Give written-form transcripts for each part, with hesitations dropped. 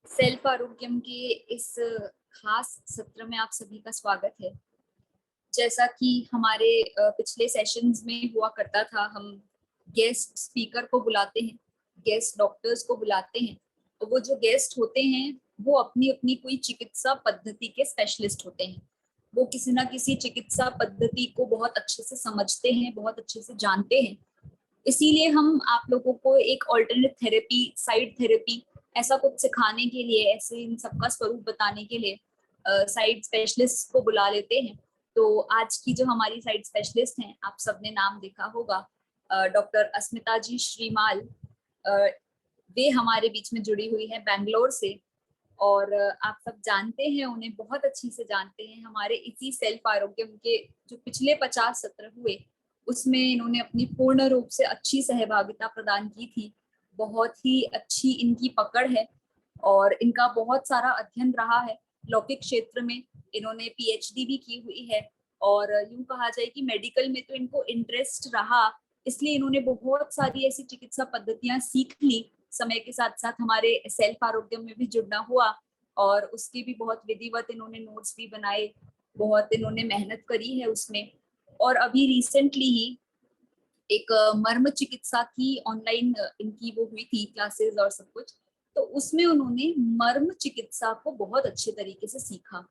Self आरोग्यम के इस खास सत्र में आप सभी का स्वागत है। जैसा कि हमारे पिछले सेशंस में हुआ करता था, हम गेस्ट स्पीकर को बुलाते हैं, गेस्ट डॉक्टर्स को बुलाते हैं। तो वो जो गेस्ट होते हैं वो अपनी अपनी कोई चिकित्सा पद्धति के स्पेशलिस्ट होते हैं। वो किसी ना किसी चिकित्सा पद्धति को बहुत अच्छे से समझते हैं, बहुत अच्छे से जानते हैं। इसीलिए हम आप लोगों को एक ऑल्टरनेट थेरेपी, साइड थेरेपी, ऐसा कुछ सिखाने के लिए, ऐसे इन सबका स्वरूप बताने के लिए साइड स्पेशलिस्ट को बुला लेते हैं। तो आज की जो हमारी साइड स्पेशलिस्ट हैं, आप सबने नाम देखा होगा, डॉक्टर अस्मिता जी श्रीमाल। अ, वे हमारे बीच में जुड़ी हुई है बैंगलोर से। और आप सब जानते हैं उन्हें, बहुत अच्छी से जानते हैं। हमारे इसी सेल्फ आरोग्य के जो पिछले 50 सत्र हुए, उसमें इन्होंने अपनी पूर्ण रूप से अच्छी सहभागिता प्रदान की थी। बहुत ही अच्छी इनकी पकड़ है और इनका बहुत सारा अध्ययन रहा है लौकिक क्षेत्र में। इन्होंने पीएचडी भी की हुई है और यूं कहा जाए कि मेडिकल में तो इनको इंटरेस्ट रहा, इसलिए इन्होंने बहुत सारी ऐसी चिकित्सा पद्धतियां सीख ली। समय के साथ साथ हमारे सेल्फ आरोग्य में भी जुड़ना हुआ और उसकी भी बहुत विधिवत इन्होंने नोट्स भी बनाए, बहुत इन्होंने मेहनत करी है उसमें। और अभी रिसेंटली ही एक मर्म चिकित्सा की ऑनलाइन इनकी वो हुई थी क्लासेस और सब कुछ। तो उसमें उन्होंने मर्म चिकित्सा को बहुत अच्छे तरीके से सीखा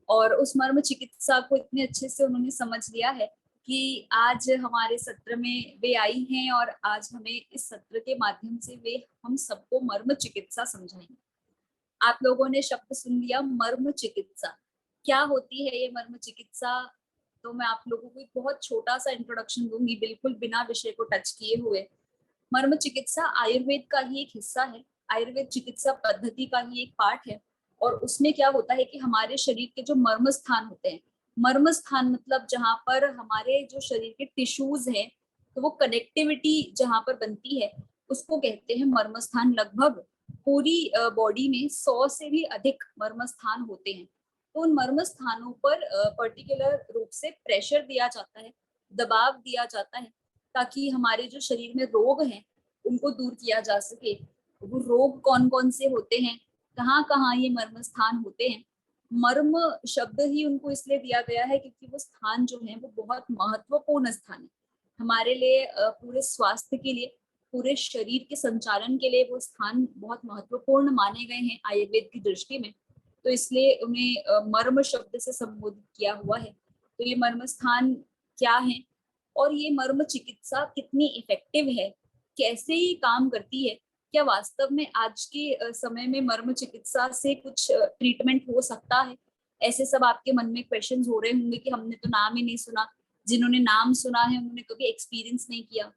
और उस मर्म चिकित्सा को इतने अच्छे से उन्होंने समझ लिया है कि आज हमारे सत्र में वे आई हैं और आज हमें इस सत्र के माध्यम से वे हम सबको मर्म चिकित्सा समझाएंगे। आप लोगों ने शब्द सुन लिया, मर्म चिकित्सा। क्या होती है ये मर्म चिकित्सा? तो मैं आप लोगों को एक बहुत छोटा सा इंट्रोडक्शन दूंगी, बिल्कुल बिना विषय को टच किए हुए। मर्म चिकित्सा आयुर्वेद का ही एक हिस्सा है, आयुर्वेद चिकित्सा पद्धति का ही एक पार्ट है। और उसमें क्या होता है कि हमारे शरीर के जो मर्म स्थान होते हैं, मर्म स्थान मतलब जहाँ पर हमारे जो शरीर के टिश्यूज हैं, तो वो कनेक्टिविटी जहाँ पर बनती है, उसको कहते हैं मर्म स्थान। लगभग पूरी बॉडी में 100 से भी अधिक मर्म स्थान होते हैं। तो उन मर्म स्थानों पर पर्टिकुलर रूप से प्रेशर दिया जाता है, दबाव दिया जाता है, ताकि हमारे जो शरीर में रोग हैं उनको दूर किया जा सके। वो रोग कौन कौन से होते हैं, कहाँ कहाँ ये मर्म स्थान होते हैं? मर्म शब्द ही उनको इसलिए दिया गया है क्योंकि वो स्थान जो है वो बहुत महत्वपूर्ण स्थान है हमारे लिए, पूरे स्वास्थ्य के लिए, पूरे शरीर के संचालन के लिए वो स्थान बहुत महत्वपूर्ण माने गए हैं आयुर्वेद की दृष्टि में। तो इसलिए उन्हें मर्म शब्द से संबोधित किया हुआ है। तो ये मर्म स्थान क्या है और ये मर्म चिकित्सा कितनी इफेक्टिव है, कैसे ये काम करती है, क्या वास्तव में आज के समय में मर्म चिकित्सा से कुछ ट्रीटमेंट हो सकता है? ऐसे सब आपके मन में क्वेश्चंस हो रहे होंगे कि हमने तो नाम ही नहीं सुना। जिन्होंने नाम सुना है उन्होंने कभी एक्सपीरियंस नहीं किया।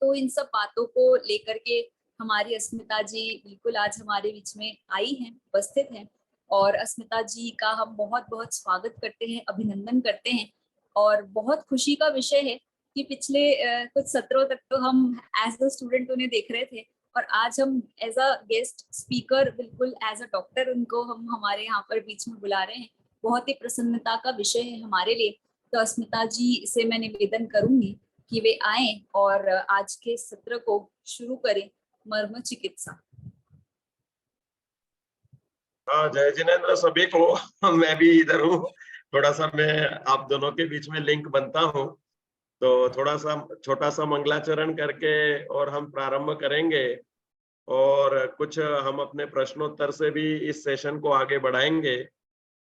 तो इन सब बातों को लेकर के हमारी अस्मिता जी बिल्कुल आज हमारे बीच में आई हैं, उपस्थित हैं। और अस्मिता जी का हम बहुत बहुत स्वागत करते हैं, अभिनंदन करते हैं। और बहुत खुशी का विषय है कि पिछले कुछ सत्रों तक तो हम एज अ स्टूडेंट उन्हें देख रहे थे और आज हम एज अ गेस्ट स्पीकर, बिल्कुल एज अ डॉक्टर, उनको हम हमारे यहाँ पर बीच में बुला रहे हैं। बहुत ही प्रसन्नता का विषय है हमारे लिए। तो अस्मिता जी से मैं निवेदन करूंगी कि वे आए और आज के सत्र को शुरू करें, मर्म चिकित्सा। हाँ, जय जिनेन्द्र सभी को। मैं भी इधर हूँ। थोड़ा सा मैं आप दोनों के बीच में लिंक बनता हूँ, तो थोड़ा सा छोटा सा मंगलाचरण करके और हम प्रारंभ करेंगे और कुछ हम अपने प्रश्नोत्तर से भी इस सेशन को आगे बढ़ाएंगे।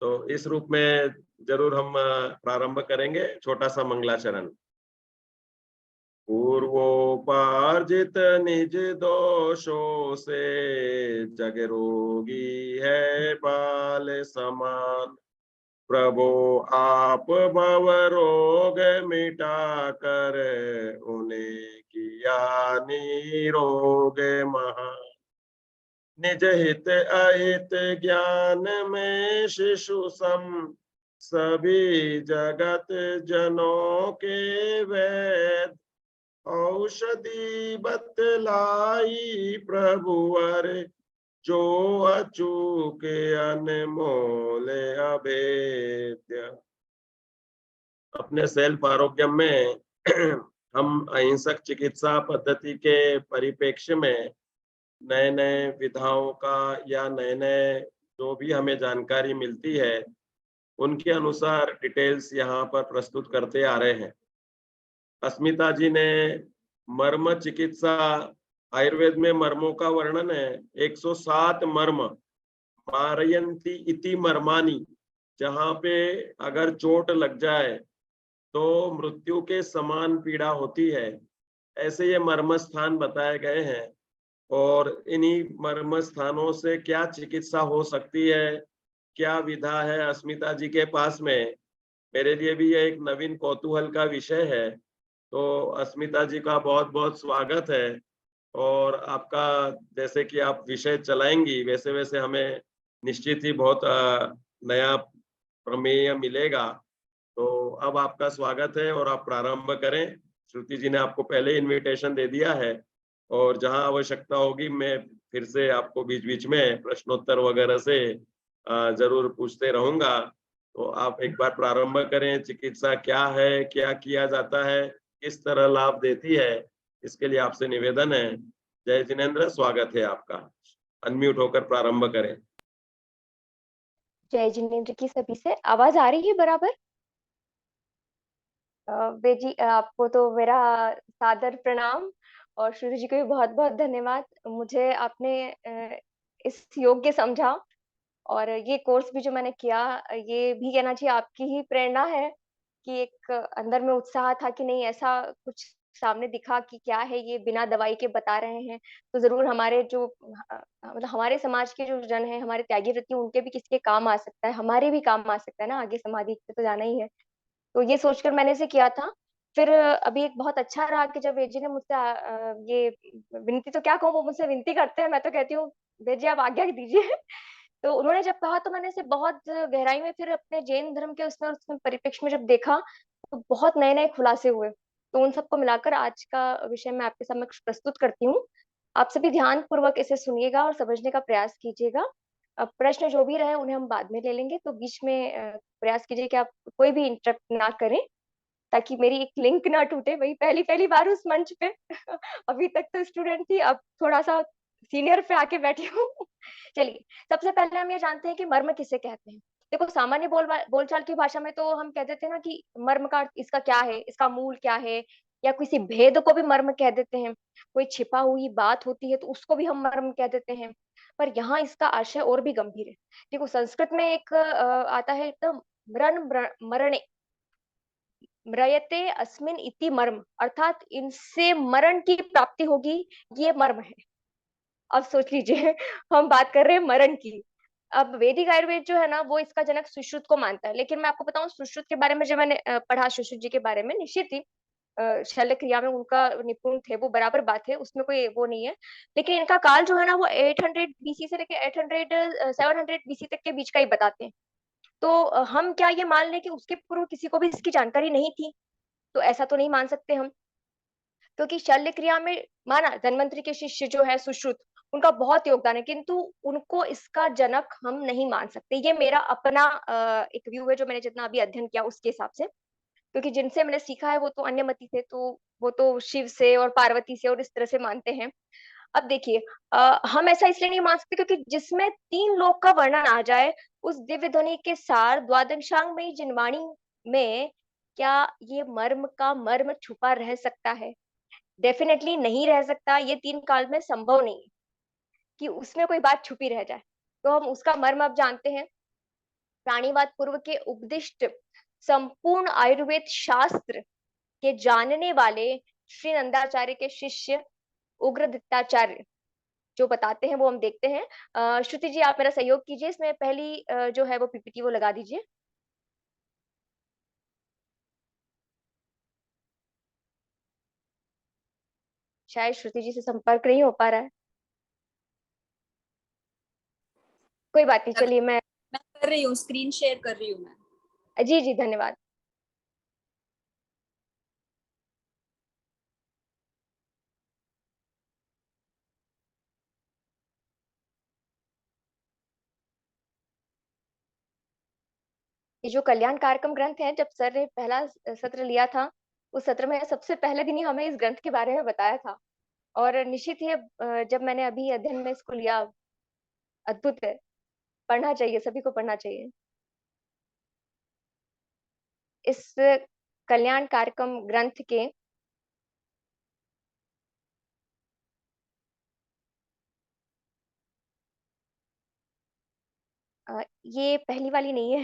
तो इस रूप में जरूर हम प्रारंभ करेंगे। छोटा सा मंगलाचरण। पूर्वोपार्जित निज दोषों से जग रोगी है बाल समान। प्रभु आप भव रोग मिटा कर उन्हें किया निरोग महान। निज हित अहित ज्ञान में शिशु सम सभी जगत जनों के वेद। औषधि बतलाई प्रभुवर जो अचूक अनमोल अभेद्य। अपने सेल्फ आरोग्य में हम अहिंसक चिकित्सा पद्धति के परिप्रेक्ष्य में नए नए विधाओं का या नए नए जो भी हमें जानकारी मिलती है उनके अनुसार डिटेल्स यहाँ पर प्रस्तुत करते आ रहे हैं। अस्मिता जी ने मर्म चिकित्सा, आयुर्वेद में मर्मों का वर्णन है 107 मर्म, मारयंती इति मर्मानी, जहाँ पे अगर चोट लग जाए तो मृत्यु के समान पीड़ा होती है, ऐसे ये मर्म स्थान बताए गए हैं। और इन्हीं मर्म स्थानों से क्या चिकित्सा हो सकती है, क्या विधा है अस्मिता जी के पास में, मेरे लिए भी ये एक नवीन कौतूहल का विषय है। तो अस्मिता जी का बहुत बहुत स्वागत है। और आपका जैसे कि आप विषय चलाएंगी वैसे वैसे हमें निश्चित ही बहुत नया प्रमेय मिलेगा। तो अब आपका स्वागत है और आप प्रारंभ करें। श्रुति जी ने आपको पहले इनविटेशन दे दिया है और जहां आवश्यकता होगी मैं फिर से आपको बीच बीच में प्रश्नोत्तर वगैरह से जरूर पूछते रहूंगा। तो आप एक बार प्रारंभ करें, चिकित्सा क्या है, क्या किया जाता है, किस तरह लाभ देती है, इसके लिए आपसे निवेदन है। जय जिनेन्द्र, स्वागत है आपका। अनम्यूट होकर प्रारंभ करें। जय जिनेन्द्र की सभी से आवाज आ रही है बराबर? बेजी, आपको तो मेरा सादर प्रणाम और श्रुति जी को भी बहुत बहुत धन्यवाद। मुझे आपने इस योग्य समझा और ये कोर्स भी जो मैंने किया, ये भी कहना चाहिए आपकी ही प्रेरणा है कि एक अंदर में उत्साह था कि नहीं, ऐसा कुछ सामने दिखा कि क्या है ये, बिना दवाई के बता रहे हैं तो जरूर हमारे जो मतलब हमारे समाज के जो जन है, हमारे त्यागी वृत्ति, उनके भी किसी के काम आ सकता है, हमारे भी काम आ सकता है ना, आगे समाधि से तो जाना ही है। तो ये सोचकर मैंने इसे किया था। फिर अभी एक बहुत अच्छा रहा कि जब वेद जी ने मुझसे ये विनती, तो क्या कहूँ, वो मुझसे विनती करते हैं, मैं तो कहती हूँ वेद जी आप आज्ञा दीजिए। तो उन्होंने जब कहा तो मैंने इसे बहुत गहराई में फिर अपने जैन धर्म के उसमें परिप्रेक्ष्य में जब देखा तो बहुत नए नए खुलासे हुए। तो उन सबको मिलाकर आज का विषय मैं आपके समक्ष प्रस्तुत करती हूँ। आप सभी ध्यान पूर्वक इसे सुनिएगा और समझने का प्रयास कीजिएगा। अब प्रश्न जो भी रहे उन्हें हम बाद में ले लेंगे, तो बीच में प्रयास कीजिए कि आप कोई भी इंटरप्ट ना करें, ताकि मेरी एक लिंक ना टूटे। वही पहली पहली बार उस मंच पे अभी तक तो स्टूडेंट थी, अब थोड़ा सा सीनियर पे आके बैठी हूँ। चलिए, सबसे पहले हम ये जानते हैं कि मर्म किसे कहते हैं। देखो, सामान्य बोलचाल की भाषा में तो हम कह देते हैं ना कि मर्म का अर्थ इसका क्या है, इसका मूल क्या है, या किसी भेद को भी मर्म कह देते हैं। कोई छिपा हुई बात होती है तो उसको भी हम मर्म कह देते हैं। पर यहाँ इसका आशय और भी गंभीर है। देखो, संस्कृत में एक आता है एकदम, मरण मरणे म्रियते अस्मिन इति मर्म, अर्थात इनसे मरण की प्राप्ति होगी, ये मर्म है। अब सोच लीजिए, हम बात कर रहे हैं मरण की। अब वैदिक आयुर्वेद जो है ना, वो इसका जनक सुश्रुत को मानता है, लेकिन मैं आपको बताऊं सुश्रुत के बारे में, जब मैंने पढ़ा सुश्रुत जी के बारे में, निश्चित ही शल्य क्रिया में उनका निपुण थे, वो बराबर बात है, उसमें कोई वो नहीं है। लेकिन इनका काल जो है ना, वो 800 बीसी से लेकर 700 बीसी तक के बीच का ही बताते हैं। तो हम क्या ये मान लें कि उसके पूर्व किसी को भी इसकी जानकारी नहीं थी? तो ऐसा तो नहीं मान सकते हम, क्योंकि शल्य क्रिया में माना धन्वंतरि के शिष्य जो है सुश्रुत, उनका बहुत योगदान है, किंतु उनको इसका जनक हम नहीं मान सकते। ये मेरा अपना एक व्यू है, जो मैंने जितना अभी अध्ययन किया उसके हिसाब से। क्योंकि जिनसे मैंने सीखा है वो तो अन्य मति थे, तो वो तो शिव से और पार्वती से और इस तरह से मानते हैं। अब देखिए, हम ऐसा इसलिए नहीं मान सकते क्योंकि जिसमें 3 लोक का वर्णन आ जाए, उस दिव्य ध्वनि के सार द्वादशांग में जिनवाणी में, क्या ये मर्म का मर्म छुपा रह सकता है? डेफिनेटली नहीं रह सकता। ये 3 काल में संभव नहीं है कि उसमें कोई बात छुपी रह जाए। तो हम उसका मर्म अब जानते हैं। प्राणीवाद पूर्व के उपदिष्ट संपूर्ण आयुर्वेद शास्त्र के जानने वाले श्री नंदाचार्य के शिष्य उग्रदत्ताचार्य जो बताते हैं, वो हम देखते हैं। श्रुति जी, आप मेरा सहयोग कीजिए, इसमें पहली जो है वो पीपीटी वो लगा दीजिए। शायद श्रुति जी से संपर्क नहीं हो पा रहा है, कोई बात नहीं, चलिए मैं कर रही हूँ, स्क्रीन शेयर कर रही हूँ मैं। जी जी, धन्यवाद। ये जो कल्याण कार्यक्रम ग्रंथ है, जब सर ने पहला सत्र लिया था, उस सत्र में सबसे पहले दिन ही हमें इस ग्रंथ के बारे में बताया था। और निश्चित ही जब मैंने अभी अध्ययन में इसको लिया, अद्भुत है, पढ़ना चाहिए, सभी को पढ़ना चाहिए। इस कल्याण कार्यक्रम ग्रंथ के ये पहली वाली नहीं है।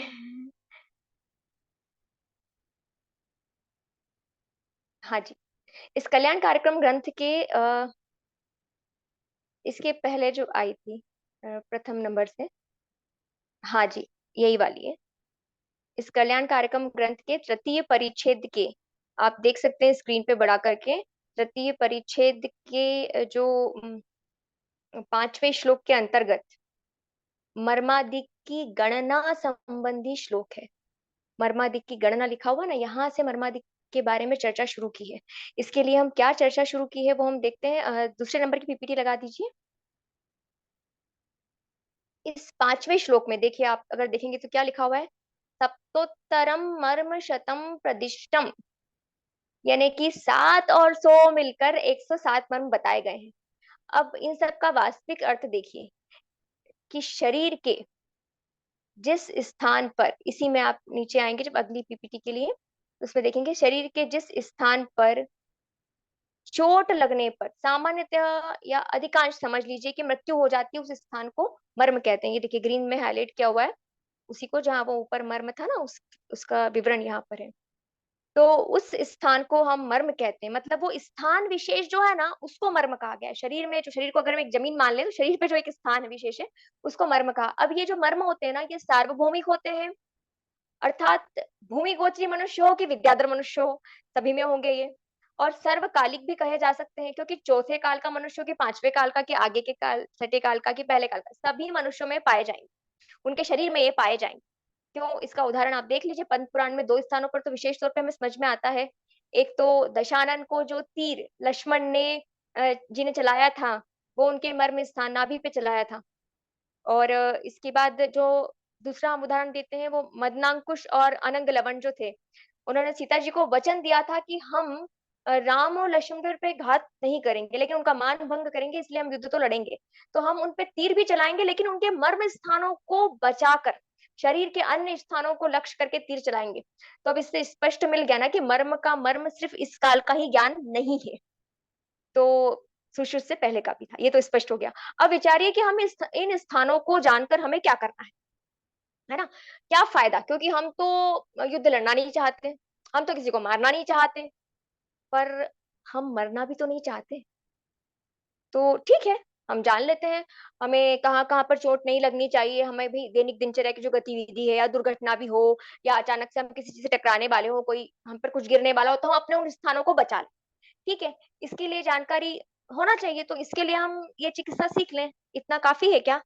हाँ जी, इस कल्याण कार्यक्रम ग्रंथ के इसके पहले जो आई थी प्रथम नंबर से, हाँ जी, यही वाली है। इस कल्याण कार्यक्रम ग्रंथ के तृतीय परिच्छेद के, आप देख सकते हैं स्क्रीन पे बड़ा करके, तृतीय परिच्छेद के जो 5वें श्लोक के अंतर्गत मर्मादिक की गणना संबंधी श्लोक है। मर्मादिक की गणना लिखा हुआ ना, यहाँ से मर्मादिक के बारे में चर्चा शुरू की है। इसके लिए हम क्या चर्चा शुरू की है वो हम देखते हैं। दूसरे नंबर की पीपीटी लगा दीजिए। इस 5वें श्लोक में देखिए, आप अगर देखेंगे तो क्या लिखा हुआ है, सप्तोत्तरम मर्म शतम प्रदिष्टम, यानी कि 7 और 100 मिलकर 107 मर्म बताए गए हैं। अब इन सब का वास्तविक अर्थ देखिए कि शरीर के जिस स्थान पर, इसी में आप नीचे आएंगे जब अगली पीपीटी के लिए, उसमें देखेंगे शरीर के जिस स्थान पर चोट लगने पर, सामान्यतः या अधिकांश समझ लीजिए कि मृत्यु हो जाती है, उस स्थान को मर्म कहते हैं। ये देखिए ग्रीन में हाईलाइट किया हुआ है, उसी को जहाँ वो ऊपर मर्म था ना, उसका विवरण यहाँ पर है। तो उस स्थान को हम मर्म कहते हैं, मतलब वो स्थान विशेष जो है ना, उसको मर्म कहा गया है। शरीर में जो, शरीर को अगर हम एक जमीन मान ले तो शरीर पे जो एक स्थान विशेष है उसको मर्म कहा। अब ये जो मर्म होते हैं ना, ये सार्वभौमिक होते हैं, अर्थात भूमि गोचरी मनुष्य हो कि विद्याधर मनुष्य हो, सभी में होंगे ये। और सर्वकालिक भी कहे जा सकते हैं, क्योंकि चौथे काल का मनुष्य हो कि पांचवें काल का कि आगे के काल, छठे काल का कि पहले काल का, सभी मनुष्यों में पाए जाएंगे, उनके शरीर में ये पाए जाएंगे। क्यों, इसका उदाहरण आप देख लीजिए, पद्म पुराण में 2 स्थानों पर तो विशेष तौर पे हमें समझ में आता है। एक तो दशानन को जो तीर लक्ष्मण ने जी ने चलाया था, वो उनके मर्म स्थान नाभि पे चलाया था। और इसके बाद जो दूसरा हम उदाहरण देते हैं, वो मदनांकुश और अनंग लवण जो थे, उन्होंने सीता जी को वचन दिया था कि हम राम और लक्ष्मण पे घात नहीं करेंगे, लेकिन उनका मान भंग करेंगे, इसलिए हम युद्ध तो लड़ेंगे। तो हम उन पे तीर भी चलाएंगे, लेकिन उनके मर्म स्थानों को बचाकर शरीर के अन्य स्थानों को लक्ष्य करके तीर चलाएंगे। तो अब इससे स्पष्ट मिल गया ना कि मर्म का मर्म सिर्फ इस काल का ही ज्ञान नहीं है, तो सुश्रुत से पहले का भी था, ये तो स्पष्ट हो गया। अब विचारिए कि हम इन स्थानों को जानकर हमें क्या करना है ना, क्या फायदा, क्योंकि हम तो युद्ध लड़ना नहीं चाहते, हम तो किसी को मारना नहीं चाहते, पर हम मरना भी तो नहीं चाहते। तो ठीक है, हम जान लेते हैं हमें कहाँ कहाँ पर चोट नहीं लगनी चाहिए, हमें भी दैनिक दिनचर्या की जो गतिविधि है, या दुर्घटना भी हो, या अचानक से हम किसी चीज से टकराने वाले हो, कोई हम पर कुछ गिरने वाला हो, तो हम अपने उन स्थानों को बचा लें। ठीक है, इसके लिए जानकारी होना चाहिए, तो इसके लिए हम ये चिकित्सा सीख लें, इतना काफी है क्या।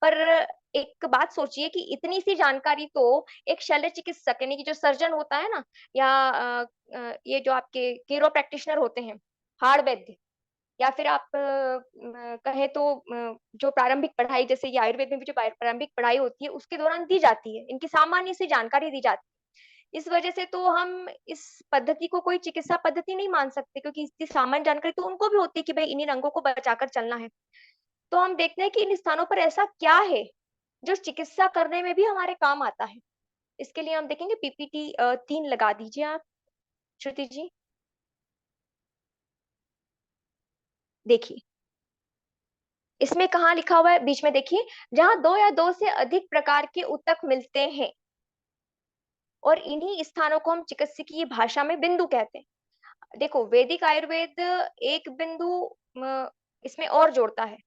पर एक बात सोचिए कि इतनी सी जानकारी तो एक शल्य चिकित्सक, यानी कि जो सर्जन होता है ना, या ये जो आपके कीरो प्रैक्टिशनर होते हैं, हाड़ वैद्य, या फिर आप कहें तो जो प्रारंभिक पढ़ाई, जैसे ये आयुर्वेद में भी जो प्रारंभिक पढ़ाई होती है, उसके दौरान दी जाती है, इनकी सामान्य सी जानकारी दी जाती है। इस वजह से तो हम इस पद्धति को कोई चिकित्सा पद्धति नहीं मान सकते, क्योंकि इसकी सामान्य जानकारी तो उनको भी होती है कि भाई इन्हीं अंगों को बचाकर चलना है। तो हम देखते हैं कि इन स्थानों पर ऐसा क्या है जो चिकित्सा करने में भी हमारे काम आता है। इसके लिए हम देखेंगे पीपीटी 3 लगा दीजिए आप, श्रुति जी। देखिए इसमें कहाँ लिखा हुआ है, बीच में देखिए, जहां 2 या 2 से अधिक प्रकार के ऊतक मिलते हैं, और इन्हीं स्थानों को हम चिकित्सकीय भाषा में बिंदु कहते हैं। देखो वैदिक आयुर्वेद एक बिंदु इसमें और जोड़ता है।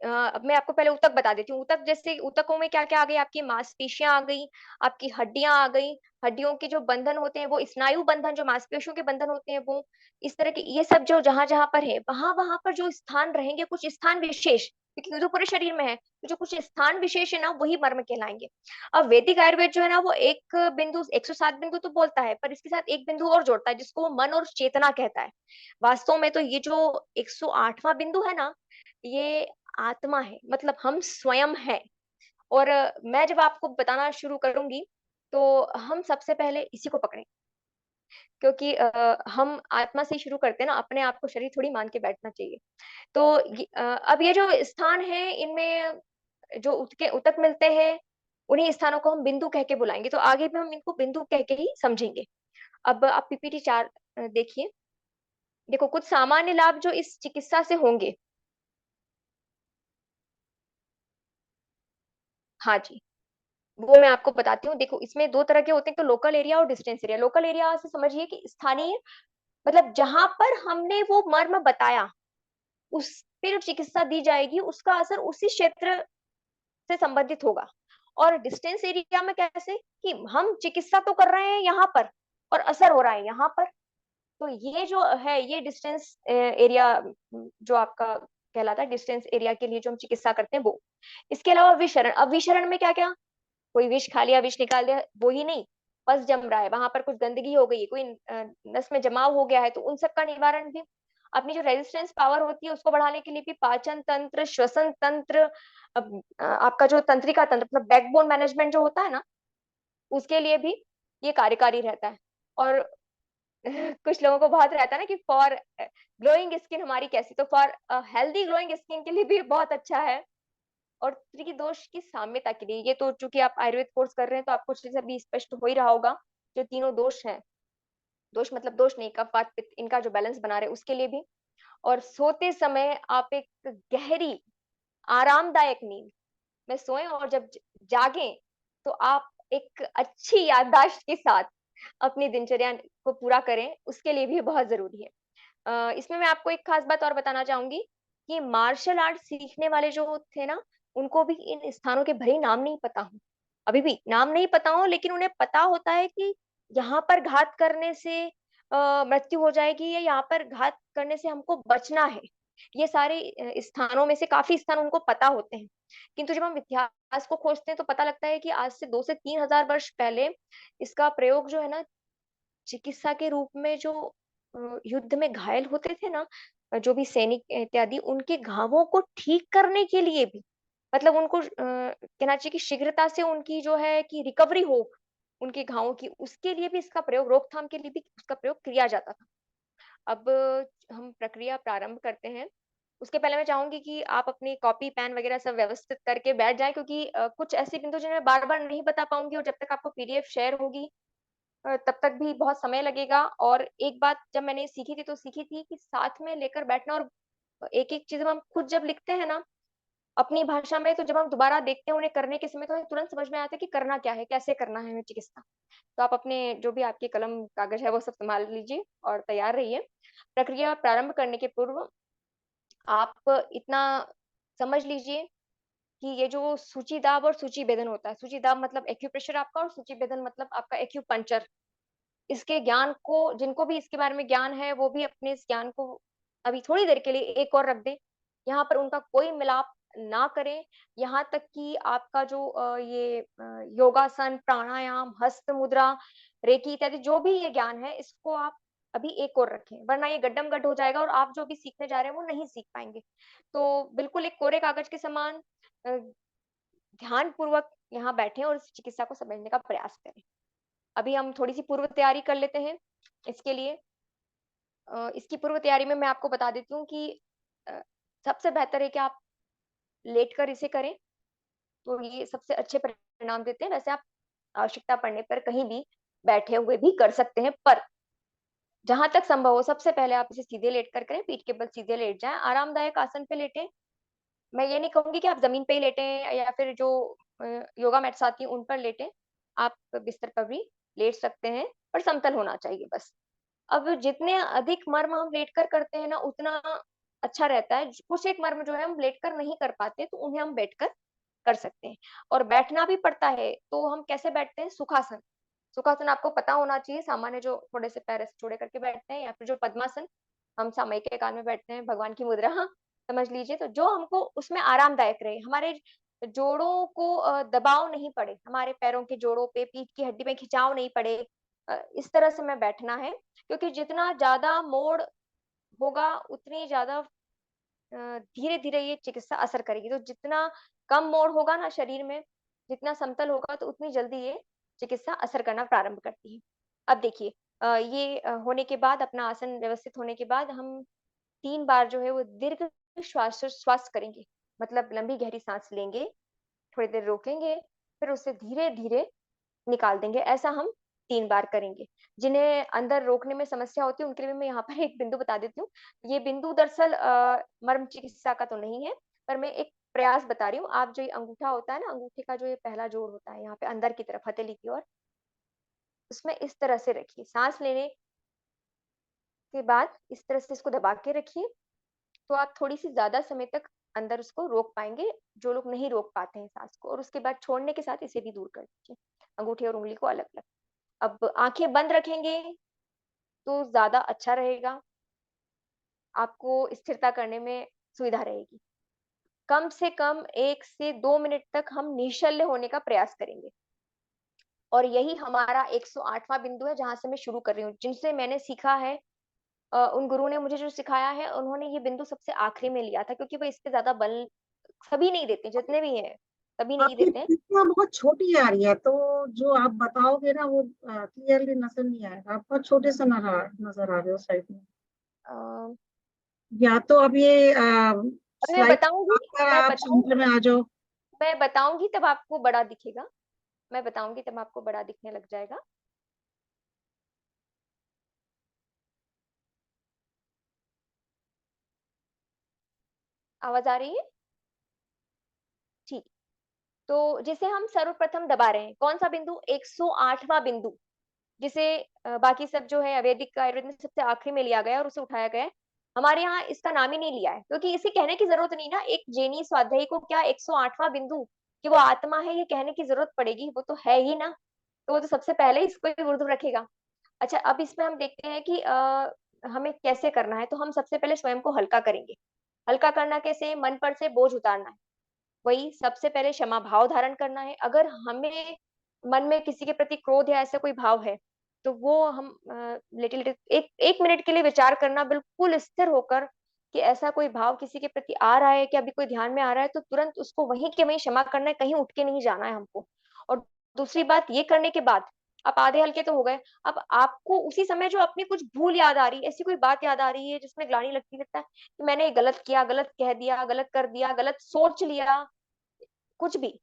अब मैं आपको पहले ऊतक बता देती हूँ। ऊतक, जैसे ऊतकों में क्या क्या आ गई, आपकी मांसपेशियां आ गई, आपकी हड्डियां आ गई, हड्डियों के जो बंधन होते हैं वो स्नायु बंधन, जो मांसपेशियों के बंधन होते हैं वो, इस तरह के ये सब जो जहां जहां पर है, वहां वहां पर जो स्थान रहेंगे, कुछ स्थान विशेष, क्योंकि वो तो पूरे शरीर में है, तो जो कुछ स्थान विशेष है ना, वही मर्म कहलाएंगे। अब वैदिक आयुर्वेद जो है ना, वो एक बिंदु 107 बिंदु तो बोलता है, पर इसके साथ एक बिंदु और जोड़ता है, जिसको वो मन और चेतना कहता है। वास्तव में तो ये जो 108वां बिंदु है ना, ये आत्मा है, मतलब हम स्वयं हैं। और मैं जब आपको बताना शुरू करूंगी, तो हम सबसे पहले इसी को पकड़ें। क्योंकि हम आत्मा से शुरू करते हैं ना, अपने आप को शरीर थोड़ी मान के बैठना चाहिए। तो अब ये जो स्थान है, इनमें जो उतक मिलते हैं, उन्हीं स्थानों को हम बिंदु कह के बुलाएंगे। तो आगे भी हम इनको बिंदु कह के ही समझेंगे। अब आप पीपीटी 4 देखिए। देखो, कुछ सामान्य लाभ जो इस चिकित्सा से होंगे। हाँ जी, वो मैं आपको बताती हूँ। देखो, इसमें 2 तरह के होते हैं, तो लोकल एरिया और डिस्टेंस एरिया। लोकल एरिया से समझिए कि स्थानीय, मतलब जहाँ पर हमने वो मर्म बताया, उस पे जो चिकित्सा दी जाएगी, उसका असर उसी क्षेत्र से संबंधित होगा। और डिस्टेंस एरिया में कैसे, कि हम चिकित्सा तो कर रहे हैं यहाँ पर और असर हो रहा है यहाँ पर। तो ये जो है, ये डिस्टेंस एरिया जो आपका कहलाता है, डिस्टेंस एरिया के लिए जो हम चिकित्सा करते हैं वो। इसके अलावा विषरण। अब विषरण में क्या क्या, कोई विष खा लिया, विष निकाल दिया, वो ही नहीं। पस जम रहा है, वहां पर कुछ गंदगी हो गई है, कोई नस में जमाव हो गया है, तो उन सब का निवारण भी। अपनी जो रेजिस्टेंस पावर होती है उसको बढ़ाने के लिए भी पाचन तंत्र, श्वसन तंत्र, आपका जो तंत्रिका तंत्र, मतलब बैकबोन मैनेजमेंट जो होता है ना, उसके लिए भी ये कार्यकारी रहता है। और कुछ लोगों को बहुत रहता है ना कि फॉर ग्लोइंग स्किन हमारी कैसी, तो फॉर हेल्दी ग्लोइंग स्किन के लिए भी बहुत अच्छा है। और त्रिकी दोष की साम्यता के लिए, ये तो चूंकि आप आयुर्वेद कोर्स कर रहे हैं तो आपको अच्छे से अभी स्पष्ट हो ही रहा होगा। जो तीनों दोष हैं, दोष मतलब दोष नहीं, कफ वात पित्त, इनका जो बैलेंस बना रहे उसके लिए भी। और सोते समय आप एक गहरी आरामदायक नींद में सोएं, और जब जागें तो आप एक अच्छी याददाश्त के साथ अपनी दिनचर्या को पूरा करें, उसके लिए भी बहुत जरूरी है। इसमें मैं आपको एक खास बात और बताना चाहूंगी कि मार्शल आर्ट सीखने वाले जो थे ना, उनको भी इन स्थानों के भले ही नाम नहीं पता हो, अभी भी नाम नहीं पता हो, लेकिन उन्हें पता होता है कि यहाँ पर घात करने से मृत्यु हो जाएगी, या यहाँ पर घात करने से हमको बचना है। ये सारे स्थानों में से काफी स्थान उनको पता होते हैं। किंतु जब हम इतिहास को खोजते हैं तो पता लगता है कि आज से 2 से 3 हजार वर्ष पहले इसका प्रयोग जो है ना, चिकित्सा के रूप में, जो युद्ध में घायल होते थे ना, जो भी सैनिक इत्यादि, उनके घावों को ठीक करने के लिए भी, मतलब उनको कहना चाहिए कि शीघ्रता से उनकी जो है कि रिकवरी हो उनके घावों की, उसके लिए भी इसका प्रयोग, रोकथाम के लिए भी उसका प्रयोग किया जाता था। अब हम प्रक्रिया प्रारंभ करते हैं। उसके पहले मैं चाहूंगी कि आप अपनी कॉपी पेन वगैरह सब व्यवस्थित करके बैठ जाएं, क्योंकि कुछ ऐसे बिंदु जिन्हें बार बार नहीं बता पाऊंगी, और जब तक आपको पीडीएफ शेयर होगी तब तक भी बहुत समय लगेगा। और एक बात जब मैंने सीखी थी, तो सीखी थी कि साथ में लेकर बैठना, और एक एक चीज हम खुद जब लिखते हैं ना अपनी भाषा में, तो जब हम दोबारा देखते हैं उन्हें करने के समय, तो हमें तुरंत समझ में आता है कि करना क्या है, कैसे करना है हमें चिकित्सा। तो आप अपने जो भी आपके कलम कागज है वो सब संभाल लीजिए और तैयार रहिए। प्रक्रिया प्रारंभ करने के पूर्व आप इतना समझ लीजिए कि ये जो सूची दाब और सूची भेदन होता है, सूची दाब मतलब एक्यूप्रेशर आपका, और सूची भेदन मतलब आपका एक्यूपंचर, इसके ज्ञान को, जिनको भी इसके बारे में ज्ञान है, वो भी अपने इस ज्ञान को अभी थोड़ी देर के लिए एक और रख दें। यहाँ पर उनका कोई मिलाप ना करें। यहाँ तक कि आपका जो ये योगासन, प्राणायाम, हस्त मुद्रा, रेकी इत्यादि जो भी ये ज्ञान है, इसको आप अभी एक और रखें, वरना ये गड्डम गड्ढ हो जाएगा और आप जो भी सीखने जा रहे हैं वो नहीं सीख पाएंगे। तो बिल्कुल एक कोरे कागज के समान ध्यान पूर्वक यहाँ बैठे और इस चिकित्सा को समझने का प्रयास करें। अभी हम थोड़ी सी पूर्व तैयारी कर लेते हैं। इसके लिए इसकी पूर्व तैयारी में मैं आपको बता देती हूँ कि अ, सबसे बेहतर है कि आप लेटकर इसे करें, तो ये सबसे अच्छे परिणाम देते हैं। वैसे आप आवश्यकता पड़ने पर कहीं भी बैठे हुए भी कर सकते हैं, पर जहां तक संभव हो सबसे पहले आप इसे सीधे लेट कर करें, पीठ के बल सीधे लेट जाएं, आरामदायक आसन पे लेटें। मैं ये नहीं कहूंगी कि आप जमीन पे ही लेटें या फिर जो योगा मैट्स आती हैं उन पर लेटें। आप बिस्तर पर भी लेट सकते हैं, पर समतल होना चाहिए बस। अब जितने अधिक मर्म हम लेटकर करते हैं ना, उतना अच्छा रहता है। कुछ एक मर्म जो है हम लेटकर नहीं कर पाते, तो उन्हें हम बैठकर कर सकते हैं। और बैठना भी पड़ता है, तो हम कैसे बैठते हैं? सुखासन। सुखासन आपको पता होना चाहिए, सामान्य जो थोड़े से पैर ऐसे जोड़े करके बैठते हैं, या फिर जो पद्मासन, हम सामयिक के काल में बैठते हैं, भगवान की मुद्रा, हाँ, समझ लीजिए। तो जो हमको उसमें आरामदायक रहे, हमारे जोड़ों को दबाव नहीं पड़े, हमारे पैरों के जोड़ों पे, पीठ की हड्डी में खिंचाव नहीं पड़े, इस तरह से हमें बैठना है। क्योंकि जितना ज्यादा मोड़ होगा, उतनी ज्यादा धीरे धीरे ये चिकित्सा असर करेगी। तो जितना कम मोड़ होगा ना शरीर में, जितना समतल होगा, तो उतनी जल्दी ये चिकित्सा असर करना प्रारंभ करती है। अब देखिए, ये होने के बाद, अपना आसन व्यवस्थित होने के बाद, हम 3 बार जो है वो दीर्घ श्वास करेंगे। मतलब लंबी गहरी सांस लेंगे, थोड़ी देर रोकेंगे, फिर उसे धीरे-धीरे निकाल देंगे। ऐसा हम 3 बार करेंगे। जिन्हें अंदर रोकने में समस्या होती है, उनके लिए मैं यहाँ पर एक बिंदु बता देती हूँ। ये बिंदु दरअसल मर्म चिकित्सा का तो नहीं है, पर मैं एक प्रयास बता रही हूँ। आप जो ये अंगूठा होता है ना, अंगूठे का जो ये पहला जोड़ होता है यहाँ पे अंदर की तरफ हथेली की ओर, उसमें इस तरह से रखिए। साँस लेने के बाद इस तरह से इसको दबा के रखिए, तो आप थोड़ी-सी ज़्यादा समय तक अंदर उसको रोक पाएँगे, जो लोग नहीं रोक पाते हैं साँस को, और उसके बाद छोड़ने के साथ इसे भी दूर कर दीजिए, अंगूठे और उँगली को अलग-अलग। अब आँखें बंद रखेंगे तो ज़्यादा अच्छा रहेगा, आपको स्थिरता करने में सुविधा रहेगी। कम से कम 1 से 2 मिनट तक हम निश्चल्य होने का प्रयास करेंगे, और यही हमारा 108वाँ बिंदु है जहाँ से मैं शुरू कर रही हूँ। जिनसे मैंने सीखा है, उन गुरु ने मुझे जो सिखाया है, उन्होंने ये बिंदु सबसे आखिरी में लिया था, क्योंकि वो इस पे ज़्यादा बल सभी नहीं देते, जितने भी हैं, सभी नहीं आपकी देते हैं। आवाज़ बहुत छोटी आ रही है, तो जो आप बताओगे ना वो क्लियरली नजर नहीं आएगा। आप बहुत छोटे से नजर आ रहे हो साइड में। अ, या तो अब ये अभी मैं स्लाइड बताऊँगी पर मैं आप बताऊँ सेंटर में आ जाओ। मैं बताऊँगी तब आपको बड़ा दिखेगा। मैं बताऊँगी तब आपको बड़ा दिखने लग जाएगा। आवाज़ आ रही है? ठीक। तो जिसे हम सर्वप्रथम दबा रहे हैं, कौन-सा बिंदु? 108वाँ बिंदु, जिसे बाकी सब जो है वैदिक आयुर्वेद में सबसे आखिरी में लिया गया है और उसे उठाया गया है। हमारे यहाँ इसका नाम ही नहीं लिया है, क्योंकि इसे कहने की ज़रूरत नहीं ना, एक जैनी स्वाध्यायी को क्या 108वाँ बिंदु कि वो आत्मा है, ये कहने की ज़रूरत पड़ेगी? वो तो है ही ना, तो वो तो सबसे पहले इसको ही ऊर्ध्व रखेगा। अच्छा, अब इसमें हम देखते हैं कि हमें कैसे करना है, तो हम सबसे पहले स्वयं को हल्का करेंगे। हल्का करना कैसे? मन पर से बोझ उतारना है। वही सबसे पहले क्षमा भाव धारण करना है। अगर हमें मन में किसी के प्रति क्रोध या ऐसा कोई भाव है, तो वो हम लिटिल एक 1 मिनट के लिए विचार करना, बिल्कुल स्थिर होकर कि ऐसा कोई भाव किसी के प्रति आ रहा है, कि अभी कोई ध्यान में आ रहा है, तो तुरंत उसको वहीं के वहीं क्षमा करना है, कहीं उठ के नहीं जाना है हमको। और दूसरी बात, ये करने के बाद आप आधे हल्के तो हो गए, अब आपको उसी समय जो अपनी कुछ भूल याद आ रही है, ऐसी कोई बात याद आ रही है जिसमें ग्लानि लगता है कि मैंने ये गलत किया, गलत कह दिया, गलत कर दिया, गलत सोच लिया, कुछ भी,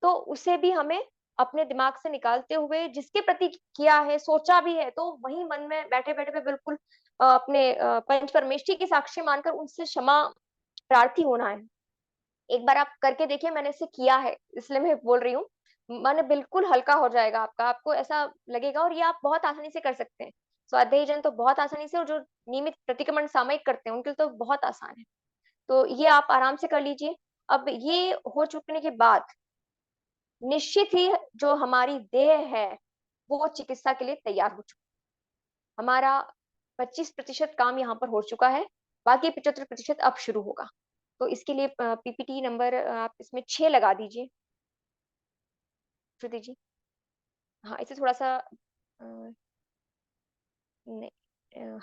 तो उसे भी हमें अपने दिमाग से निकालते हुए, जिसके प्रति किया है, सोचा भी है, तो वहीं मन में बैठे-बैठे पे बिल्कुल अपने पंच परमेष्ठी की साक्षी मानकर उनसे क्षमा प्रार्थी होना है। एक बार आप करके देखिए, मैंने इसे किया है, इसलिए मैं बोल रही हूँ। मन बिल्कुल हल्का हो जाएगा आपका, आपको ऐसा लगेगा, और ये आप बहुत आसानी से कर सकते हैं। स्वाध्यायी जन तो बहुत आसानी से, और जो नियमित प्रतिक्रमण सामयिक करते हैं, उनके लिए तो बहुत आसान है। तो ये आप आराम से कर लीजिए। अब ये हो चुकने के बाद निश्चित ही जो हमारी देह है, वो चिकित्सा के लिए तैयार हो चुकी है। हमारा 25% काम यहाँ पर हो चुका है, बाकी 75% अब शुरू होगा। तो इसके लिए पीपीटी नंबर आप इसमें 6 लगा दीजिए, श्रुति जी। हाँ, इसे थोड़ा-सा अ, नहीं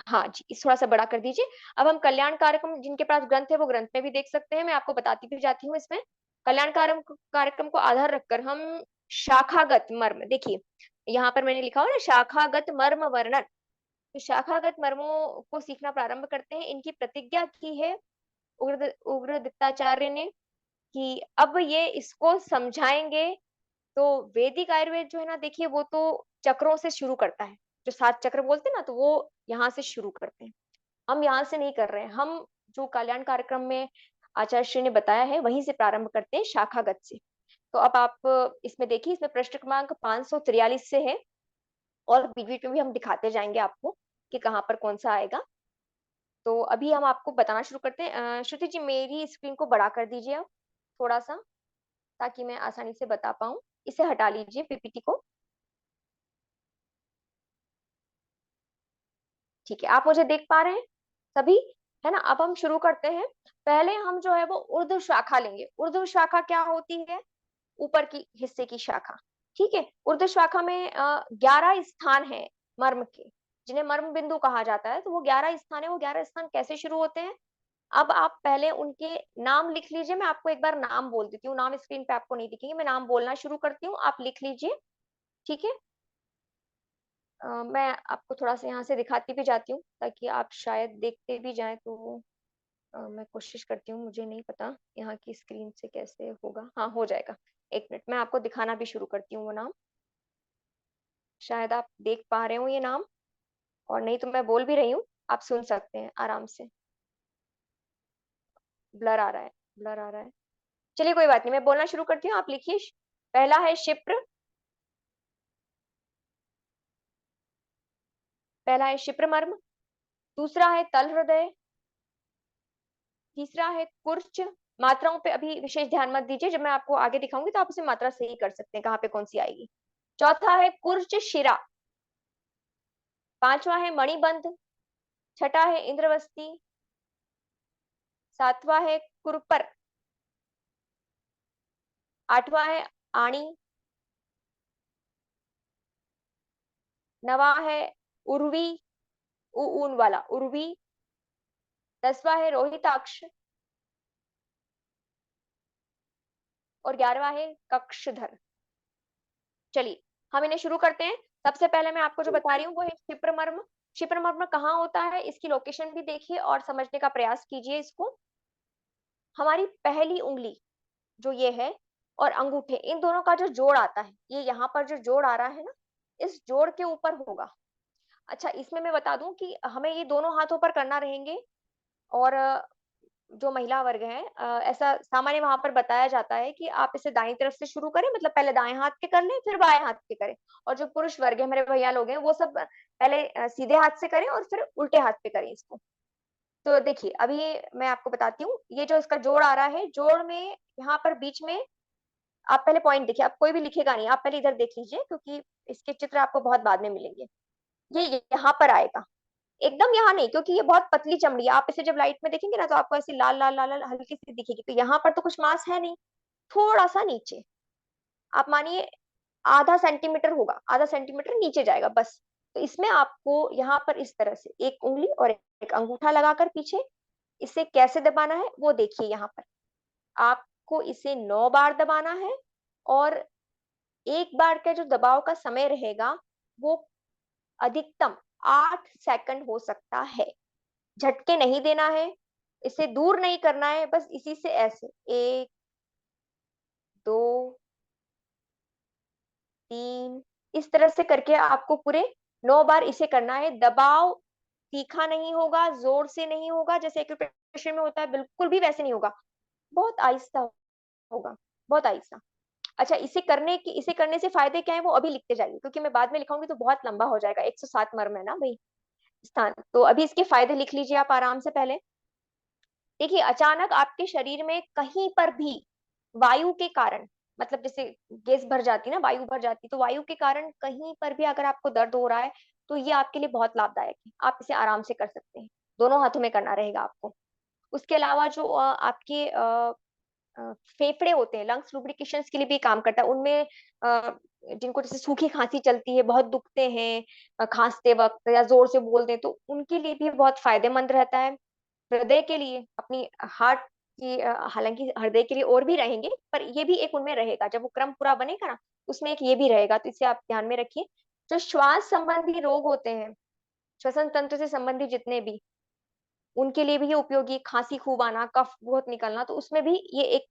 हाँ जी, इसे थोड़ा-सा बड़ा कर दीजिए। अब हम कल्याण कार्यक्रम, जिनके पास ग्रंथ है, वो ग्रंथ में भी देख सकते हैं, मैं आपको बताती भी जाती हूँ इसमें। कल्याण कार्यक्रम को आधार रखकर हम शाखागत मर्म, देखिए, यहाँ पर मैंने लिखा हुआ है ना, शाखागत मर्म वर्णन। तो शाखागत मर्मों को सीखना प्रारंभ करते हैं। इनकी प्रतिज्ञा की है उग्र दत्ताचार्य ने कि अब ये इसको समझाएँगे। तो वैदिक आयुर्वेद जो है ना, देखिए, वो तो चक्रों से शुरू करता है। जो 7 चक्र बोलते हैं ना, तो वो यहाँ से शुरू करते हैं। हम यहाँ से नहीं कर रहे हैं। हम जो कल्याण कार्यक्रम में आचार्य श्री ने बताया है, वहीं से प्रारंभ करते हैं, शाखागत से। तो अब आप इसमें देखिए, इसमें पृष्ठ क्रमांक 543 से है, और बीच-बीच में भी हम दिखाते जाएँगे आपको कि कहाँ पर कौन-सा आएगा। तो अभी हम आपको बताना शुरू करते हैं। श्रुति जी, मेरी स्क्रीन को बड़ा कर दीजिए आप थोड़ा-सा, ताकि मैं आसानी से बता पाऊँ। इसे हटा लीजिए, पीपीटी को। ठीक है, आप मुझे देख पा रहे हैं सभी? है ना? अब हम शुरू करते हैं। पहले हम जो है वो ऊर्ध्व शाखा लेंगे। ऊर्ध्व शाखा क्या होती है? ऊपर की हिस्से की शाखा, ठीक है? ऊर्ध्व शाखा में 11 स्थान हैं मर्म के, जिन्हें मर्म बिंदु कहा जाता है। तो वो 11 स्थान है, वो 11 स्थान कैसे शुरू होते हैं? अब आप पहले उनके नाम लिख लीजिए, मैं आपको एक बार नाम बोल देती हूँ, नाम स्क्रीन पे आपको नहीं दिखेंगे, मैं नाम बोलना शुरू करती हूँ, आप लिख लीजिए, ठीक है? मैं आपको थोड़ा सा यहाँ से दिखाती भी जाती हूँ ताकि आप शायद देखते भी जाएं, तो मैं कोशिश करती हूँ, मुझे नहीं पता यहाँ की स्क्रीन से कैसे होगा। हाँ, हो जाएगा। एक मिनट, मैं आपको दिखाना भी शुरू करती हूँ वो नाम। शायद आप देख पा रहे हो ये नाम, और नहीं तो मैं बोल भी रही हूँ, आप सुन सकते हैं आराम से। ब्लर आ रहा है, ब्लर आ रहा है। चलिए कोई बात नहीं, मैं बोलना शुरू करती हूँ, आप लिखिए। पहला है शिप्र, पहला है शिप्रमर्म। दूसरा है तल हृदय। तीसरा है कुर्च। मात्राओं पे अभी विशेष ध्यान मत दीजिए, जब मैं आपको आगे दिखाऊंगी तो आप उसे मात्रा सही कर सकते हैं कहाँ पे कौन सी आएगी। चौथा है कुर्च शिरा। पांचवा है मणिबंध। छठा है इंद्रवस्ती। सातवां है कुरपर। आठवां है आणी। नवा है उर्वी, ऊन वाला उर्वी। 10वां है रोहिताक्ष। और 11वां है कक्षधर। चलिए हम इन्हें शुरू करते हैं। सबसे पहले मैं आपको जो बता रही हूँ वो है क्षिप्रमर्म। क्षिप्रमर्म कहाँ होता है, इसकी लोकेशन भी देखिए और समझने का प्रयास कीजिए इसको। हमारी पहली उंगली जो ये है और अंगूठे, इन दोनों का जो जोड़ आता है, ये यहाँ पर जो जोड़ आ रहा है ना, इस जोड़ के ऊपर होगा। अच्छा, इसमें मैं बता दूं कि हमें ये दोनों हाथों पर करना रहेंगे। और जो महिला वर्ग है, ऐसा सामान्य वहां पर बताया जाता है कि आप इसे दाईं तरफ से शुरू करें, मतलब पहले दाएं हाथ के कर लें फिर बाएं हाथ के करें। और जो पुरुष वर्ग है, मेरे भैया लोग हैं, वो सब पहले सीधे हाथ से करें और फिर उल्टे हाथ पे करें इसको। तो देखिए अभी मैं आपको बताती हूँ, ये जो इसका जोड़ आ रहा है, जोड़ में यहाँ पर बीच में आप पहले पॉइंट देखिए, आप कोई भी लिखेगा नहीं, आप पहले इधर देख लीजिए क्योंकि इसके चित्र आपको बहुत बाद में मिलेंगे। ये यहाँ पर आएगा, एकदम यहाँ नहीं, क्योंकि ये बहुत पतली चमड़ी है। आप इसे जब लाइट में देखेंगे ना तो आपको ऐसी लाल लाल लाल लाल हल्की सी दिखेगी। तो यहाँ पर तो कुछ मांस है नहीं, थोड़ा सा नीचे, आप मानिए आधा सेंटीमीटर होगा, आधा सेंटीमीटर नीचे जाएगा बस। तो इसमें आपको यहाँ पर इस तरह से एक उंगली और एक अंगूठा लगाकर पीछे इसे कैसे दबाना है वो देखिए। यहाँ पर आपको इसे 9 बार दबाना है, और एक बार का जो दबाव का समय रहेगा वो अधिकतम 8 सेकंड हो सकता है। झटके नहीं देना है, इसे दूर नहीं करना है, बस इसी से ऐसे 1 2 3 इस तरह से करके आपको पूरे 9 बार इसे करना है। दबाव तीखा नहीं होगा, जोर से नहीं होगा, जैसे एक्यूप्रेशर में होता है, बिल्कुल भी वैसे नहीं होगा, बहुत आहिस्ता होगा, बहुत आहिस्ता। अच्छा, इसे करने से फायदे क्या है वो अभी लिखते जाइए, क्योंकि मैं बाद में लिखाऊंगी तो बहुत लंबा हो जाएगा। 107 मर्म है ना भाई स्थान, तो अभी इसके फायदे लिख लीजिए आप आराम से। पहले देखिए, अचानक आपके शरीर में कहीं पर भी वायु के कारण, मतलब जैसे गैस भर जाती है ना, वायु भर जाती, तो वायु के कारण कहीं पर भी अगर आपको दर्द हो रहा है तो ये आपके लिए बहुत लाभदायक है। आप इसे आराम से कर सकते हैं, दोनों हाथों में करना रहेगा आपको। उसके अलावा जो आपके फेफड़े होते हैं, लंग्स लुब्रिकेशन के लिए भी काम करता है। उनमें जिनको जैसे सूखी खांसी चलती है, बहुत दुखते हैं खांसते वक्त या जोर से बोलते हैं, तो उनके लिए भी बहुत फायदेमंद रहता है। हृदय के लिए, अपनी हार्ट की, हालांकि हृदय के लिए और भी रहेंगे, पर ये भी एक उनमें रहेगा, जब वो क्रम पूरा बनेगा ना उसमें एक ये भी रहेगा, तो इसे आप ध्यान में रखिए। जो श्वास संबंधी रोग होते हैं, श्वसन तंत्र से संबंधित जितने भी, उनके लिए भी ये उपयोगी, खांसी खूब आना, कफ बहुत निकलना, तो उसमें भी ये एक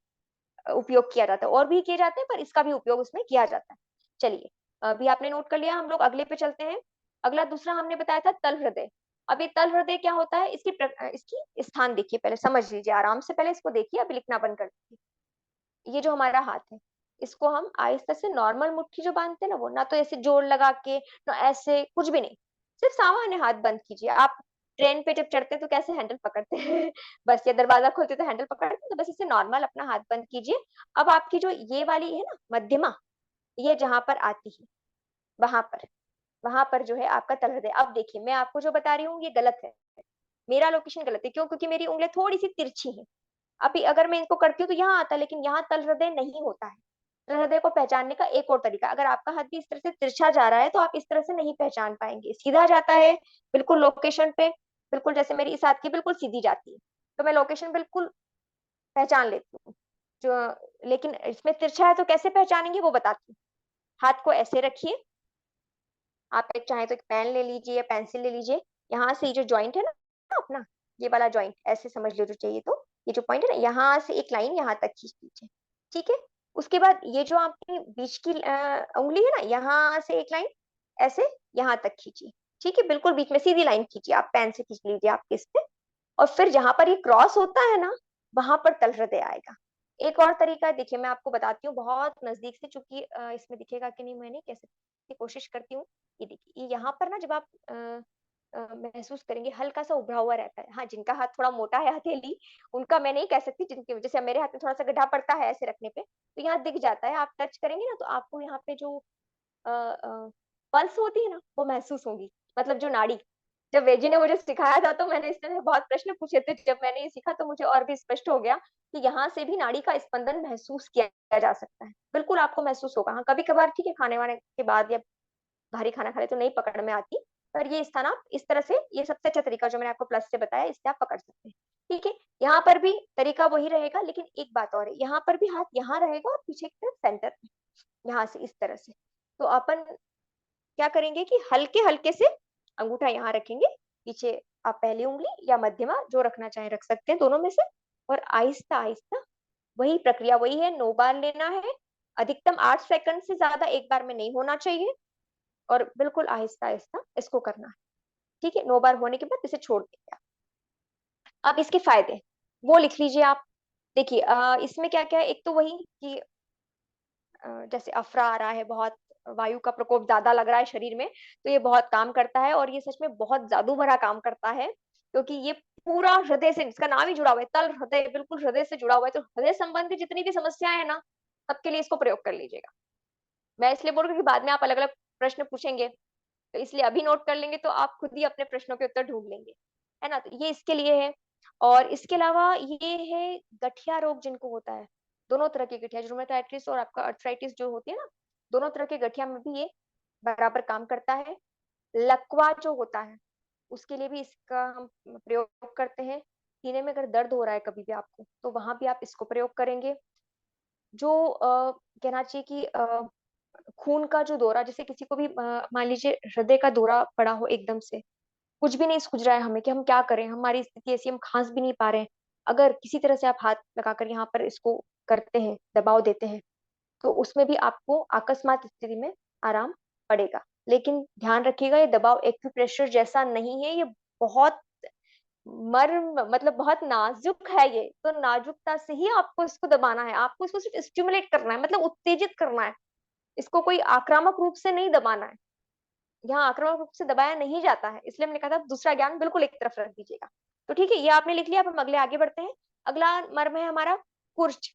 उपयोग किया जाता है। और भी किए जाते हैं पर इसका भी उपयोग उसमें किया जाता है। चलिए, अभी आपने नोट कर लिया, हम लोग अगले पे चलते हैं। अगला दूसरा हमने बताया था तल हृदय। अब ये तल हृदय क्या होता है, इसकी स्थान देखिए, पहले समझ लीजिए आराम से, पहले इसको देखिए, अभी लिखना बंद कर दीजिए। ये जो हमारा हाथ है, इसको हम आहिस्ता से नॉर्मल मुट्ठी जो बांधते हैं ना, वो ना तो ऐसे जोड़ लगा के, ना ऐसे, कुछ भी नहीं, सिर्फ सामान्य हाथ बंद कीजिए। आप ट्रेन पे जब चढ़ते हैं तो कैसे हैंडल पकड़ते हैं बस, ये दरवाजा खोलते तो हैंडल पकड़ते हैं, तो बस इसे नॉर्मल अपना हाथ बंद कीजिए। अब आपकी जो ये वाली है ना मध्यमा, ये जहां पर आती है, वहां पर जो है आपका तल हृदय। अब देखिए, मैं आपको जो बता रही हूँ ये गलत है, मेरा लोकेशन गलत है। क्यों? क्योंकि मेरी उंगली थोड़ी सी तिरछी है। अभी अगर मैं इनको करती हूँ तो यहाँ आता है, लेकिन यहाँ तल हृदय नहीं होता है। तल हृदय को पहचानने का एक और तरीका, अगर आपका हाथ भी इस तरह से तिरछा जा रहा है तो आप इस तरह से नहीं पहचान पाएंगे, सीधा जाता है बिल्कुल लोकेशन पे, बिल्कुल जैसे मेरी इस हाथ की बिल्कुल सीधी जाती है, तो मैं लोकेशन बिल्कुल पहचान लेती हूँ जो। लेकिन इसमें तिरछा है तो कैसे पहचानेंगे वो बताती हूँ। हाथ को ऐसे रखिए, आप एक चाहे तो एक पेन ले लीजिए या पेंसिल ले लीजिए, यहाँ से ये जो जॉइंट है ना अपना, ये वाला जॉइंट ऐसे समझ लो जो चाहिए, तो ये जो पॉइंट है ना, यहाँ से एक लाइन यहाँ तक खींच लीजिए, ठीक है। उसके बाद ये जो आपकी बीच की उंगली है ना, यहाँ से एक लाइन ऐसे यहाँ तक खींचिए, ठीक है, बिल्कुल बीच में सीधी लाइन खींचिए, आप पेन से खींच लीजिए आपके इस पे। और फिर जहां पर ये क्रॉस होता है ना, वहां पर तल हृदय आएगा। एक और तरीका है, देखिए मैं आपको बताती हूँ बहुत नजदीक से, चूंकि इसमें दिखेगा कि नहीं मैं नहीं कह सकती, कोशिश करती हूँ। ये देखिए, ये यहाँ पर ना जब आप महसूस करेंगे हल्का सा उभरा हुआ रहता है। हाँ, जिनका हाथ थोड़ा मोटा है हथेली, उनका मैं नहीं कह सकती, जिनके जैसे मेरे हाथ में थोड़ा सा गड्ढा पड़ता है ऐसे रखने पे, तो यहाँ दिख जाता है। आप टच करेंगे ना तो आपको यहाँ पे जो पल्स होती है ना वो महसूस होगी, मतलब जो नाड़ी। जब वेजी ने मुझे सिखाया था तो मैंने इस तरह बहुत प्रश्न पूछे थे, जब मैंने ये सीखा तो मुझे और भी स्पष्ट हो गया कि यहाँ से भी नाड़ी का स्पंदन महसूस किया जा सकता है। बिल्कुल आपको महसूस होगा। हाँ, कभी कभार ठीक है, खाने वाने के बाद या भारी खाना खा ले तो नहीं पकड़ में आती, पर ये स्थान आप इस तरह से, ये सबसे अच्छा तरीका जो मैंने आपको प्लस से बताया, इससे आप पकड़ सकते हैं, ठीक है। यहाँ पर भी तरीका वही रहेगा, लेकिन एक बात और है, यहाँ पर भी हाथ यहाँ रहेगा और पीछे की तरफ सेंटर में, यहाँ से इस तरह से। तो अपन क्या करेंगे कि हल्के हल्के से अंगूठा यहाँ रखेंगे पीछे, आप पहली उंगली या मध्यमा जो रखना चाहे रख सकते हैं दोनों में से, और आहिस्ता आहिस्ता वही प्रक्रिया वही है, 9 बार लेना है, अधिकतम 8 सेकंड से ज्यादा एक बार में नहीं होना चाहिए, और बिल्कुल आहिस्ता आहिस्ता इसको करना है, ठीक है। 9 बार होने के बाद इसे छोड़ देंगे। अब इसके फायदे वो लिख लीजिए आप। देखिए इसमें क्या क्या है, एक तो वही कि जैसे अफरा आ रहा है, बहुत वायु का प्रकोप ज्यादा लग रहा है शरीर में, तो ये बहुत काम करता है, और ये सच में बहुत जादू भरा काम करता है, क्योंकि ये पूरा हृदय से, इसका नाम ही जुड़ा हुआ है, तल हृदय, बिल्कुल हृदय से जुड़ा हुआ है। तो हृदय संबंधी जितनी भी समस्याएं है ना, सबके लिए इसको प्रयोग कर लीजिएगा। मैं इसलिए बोल रही हूँ कि बाद में आप अलग अलग प्रश्न पूछेंगे, तो इसलिए अभी नोट कर लेंगे तो आप खुद ही अपने प्रश्नों के उत्तर ढूंढ लेंगे, है ना। तो ये इसके लिए है। और इसके अलावा ये है गठिया रोग जिनको होता है, दोनों तरह की गठिया, रूमेटाइटिस और आपका अर्थराइटिस जो होती है ना, दोनों तरह के गठिया में भी ये बराबर काम करता है। लकवा जो होता है उसके लिए भी इसका हम प्रयोग करते हैं। सीने में अगर दर्द हो रहा है कभी भी आपको, तो वहां भी आप इसको प्रयोग करेंगे। जो कहना चाहिए कि खून का जो दौरा, जैसे किसी को भी मान लीजिए हृदय का दौरा पड़ा हो एकदम से, कुछ भी नहीं सूझ रहा है हमें कि हम क्या करें, हमारी स्थिति ऐसी, हम खांस भी नहीं पा रहे हैं, अगर किसी तरह से आप हाथ लगाकर यहाँ पर इसको करते हैं, दबाव देते हैं, तो उसमें भी आपको अकस्मात स्थिति में आराम पड़ेगा। लेकिन ध्यान रखिएगा, ये दबाव एक्यूप्रेशर जैसा नहीं है, ये बहुत मर्म, मतलब बहुत नाजुक है, ये तो नाजुकता से ही आपको इसको दबाना है, आपको इसको सिर्फ स्टिमुलेट करना है, मतलब उत्तेजित करना है, इसको कोई आक्रामक रूप से नहीं दबाना है। यहाँ आक्रामक रूप से दबाया नहीं जाता है, इसलिए मैंने कहा था दूसरा ज्ञान बिल्कुल एक तरफ रख दीजिएगा। तो ठीक है, ये आपने लिख लिया, अब हम अगले आगे बढ़ते हैं। अगला मर्म है हमारा कुर्च।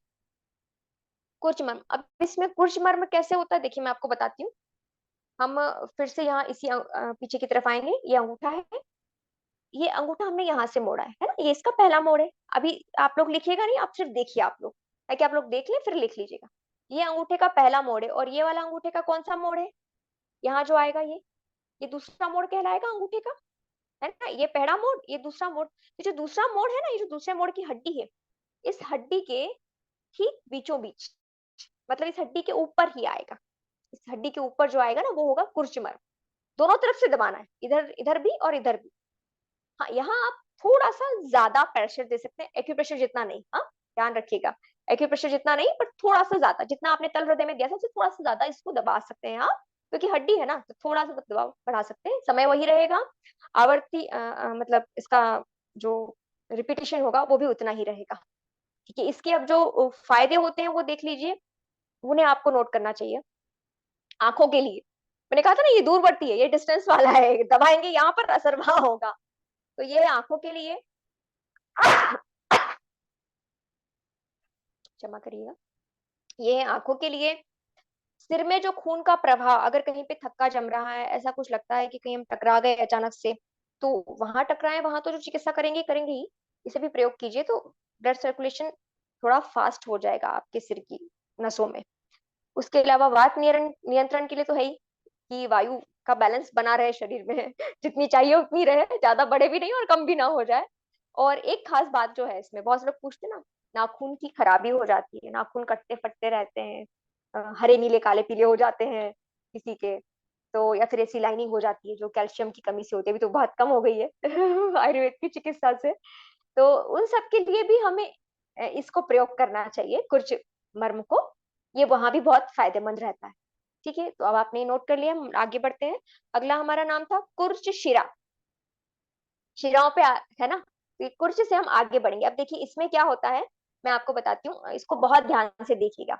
कुर्च मर्म, अब इसमें कुर्च मर्म कैसे होता है, देखिए मैं आपको बताती हूँ। हम फिर से यहाँ इसी पीछे की तरफ आएंगे। ये अंगूठा है, ये अंगूठा हमने यहाँ से मोड़ा है ना, ये इसका पहला मोड़ है। अभी आप लोग लिखिएगा नहीं, आप सिर्फ देखिए, आप लोग ताकि आप लोग देख लें फिर लिख लीजिएगा। ये अंगूठे का पहला मोड़ है, और ये वाला अंगूठे का कौन सा मोड़ है, यहाँ जो आएगा ये दूसरा मोड़ कहलाएगा अंगूठे का, है ना। ये पहला मोड़, ये दूसरा मोड़। ये जो दूसरा मोड़ है ना, ये जो दूसरे मोड़ की हड्डी है, इस हड्डी के ठीक बीचों बीच, मतलब इस हड्डी के ऊपर ही आएगा, इस हड्डी के ऊपर जो आएगा ना वो होगा कुर्चमर्म। दोनों तरफ से दबाना है, इधर इधर भी और इधर भी। हाँ, यहाँ आप थोड़ा सा ज्यादा प्रेशर दे सकते हैं, एक्यूप्रेशर जितना नहीं, हाँ ध्यान रखिएगा, एक्यूप्रेशर जितना नहीं, पर थोड़ा सा ज्यादा, जितना आपने तल हृदय में दिया था उससे थोड़ा सा ज्यादा इसको दबा सकते हैं, हाँ, क्योंकि हड्डी है ना, तो थोड़ा सा दबाव बढ़ा सकते हैं, समय वही रहेगा, आवर्ती मतलब इसका जो रिपीटेशन होगा वो भी उतना ही रहेगा, ठीक है। इसके अब जो फायदे होते हैं वो देख लीजिए, उन्हें आपको नोट करना चाहिए। आंखों के लिए मैंने कहा था ना, ये दूरवर्ती है, ये डिस्टेंस वाला है, दबाएंगे यहाँ पर असर वहां होगा, तो ये आंखों के लिए, क्षमा करिएगा, ये है आंखों के लिए। सिर में जो खून का प्रवाह, अगर कहीं पे थक्का जम रहा है, ऐसा कुछ लगता है कि कहीं हम टकरा गए अचानक से, तो वहां टकराए, वहां तो जो चिकित्सा करेंगे करेंगे ही, इसे भी प्रयोग कीजिए, तो ब्लड सर्कुलेशन थोड़ा फास्ट हो जाएगा आपके सिर की नसों में। उसके अलावा वात नियंत्रण के लिए तो है ही, कि वायु का बैलेंस बना रहे शरीर में, जितनी चाहिए उतनी रहे, ज्यादा बढ़े भी नहीं और कम भी ना हो जाए। और एक खास बात जो है इसमें, बहुत से लोग पूछते हैं ना, नाखून की खराबी हो जाती है, नाखून कटते फटते रहते हैं, हरे नीले काले पीले हो जाते हैं किसी के, तो या फिर ऐसी लाइनिंग हो जाती है जो कैल्शियम की कमी से होती है, अभी तो बहुत कम हो गई है आयुर्वेद की चिकित्सा से। तो उन सब के लिए भी हमें इसको प्रयोग करना चाहिए, कुर्च मर्म को। ये वहां भी बहुत फायदेमंद रहता है। ठीक है, तो अब आपने नोट कर लिया, हम आगे बढ़ते हैं। अगला हमारा नाम था कुर्च शिरा। शिराओं पे है ना, तो कुर्च से हम आगे बढ़ेंगे। अब देखिए इसमें क्या होता है, मैं आपको बताती हूँ, इसको बहुत ध्यान से देखिएगा।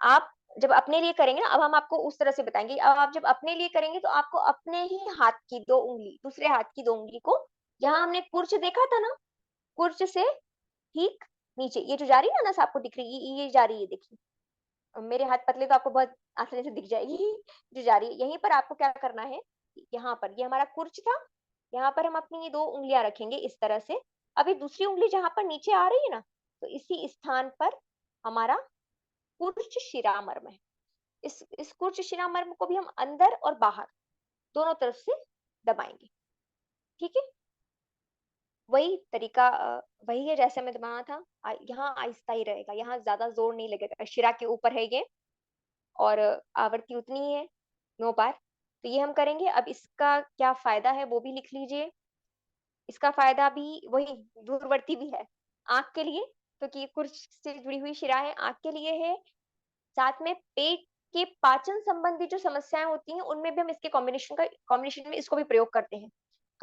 आप जब अपने लिए करेंगे ना, अब हम आपको उस तरह से बताएंगे, अब आप जब अपने लिए करेंगे तो आपको अपने ही हाथ की 2 उंगली, दूसरे हाथ की 2 उंगली को, जहां हमने कुर्च देखा था ना, कुर्च से ठीक नीचे, ये जो जा रही है ना नस आपको दिख रही है, ये जा रही है, देखिए मेरे हाथ पतले तो आपको बहुत आसानी से दिख जाएगी जो जा रही है। यहीं पर आपको क्या करना है, यहाँ पर ये हमारा कुर्च था, यहाँ पर हम अपनी ये 2 उंगलियां रखेंगे इस तरह से। अभी दूसरी उंगली जहां पर नीचे आ रही है ना, तो इसी स्थान पर हमारा कुर्च शिरामर्म है। इस कुर्च शिरामर्म को भी हम अंदर और बाहर दोनों तरफ से दबाएंगे। ठीक है, वही तरीका वही है जैसे मैं दबाना था। यहाँ आहिस्ता ही रहेगा, यहाँ ज्यादा जोर नहीं लगेगा, शिरा के ऊपर है ये, और आवृत्ति उतनी ही है, 9 बार। तो ये हम करेंगे। अब इसका क्या फायदा है वो भी लिख लीजिए। इसका फायदा भी वही दूरवर्ती भी है आंख के लिए, क्योंकि ये कुर्च से जुड़ी हुई शिरा है, आंख के लिए है। साथ में पेट के पाचन संबंधी जो समस्याएं होती हैं उनमें भी हम इसके कॉम्बिनेशन में इसको भी प्रयोग करते हैं,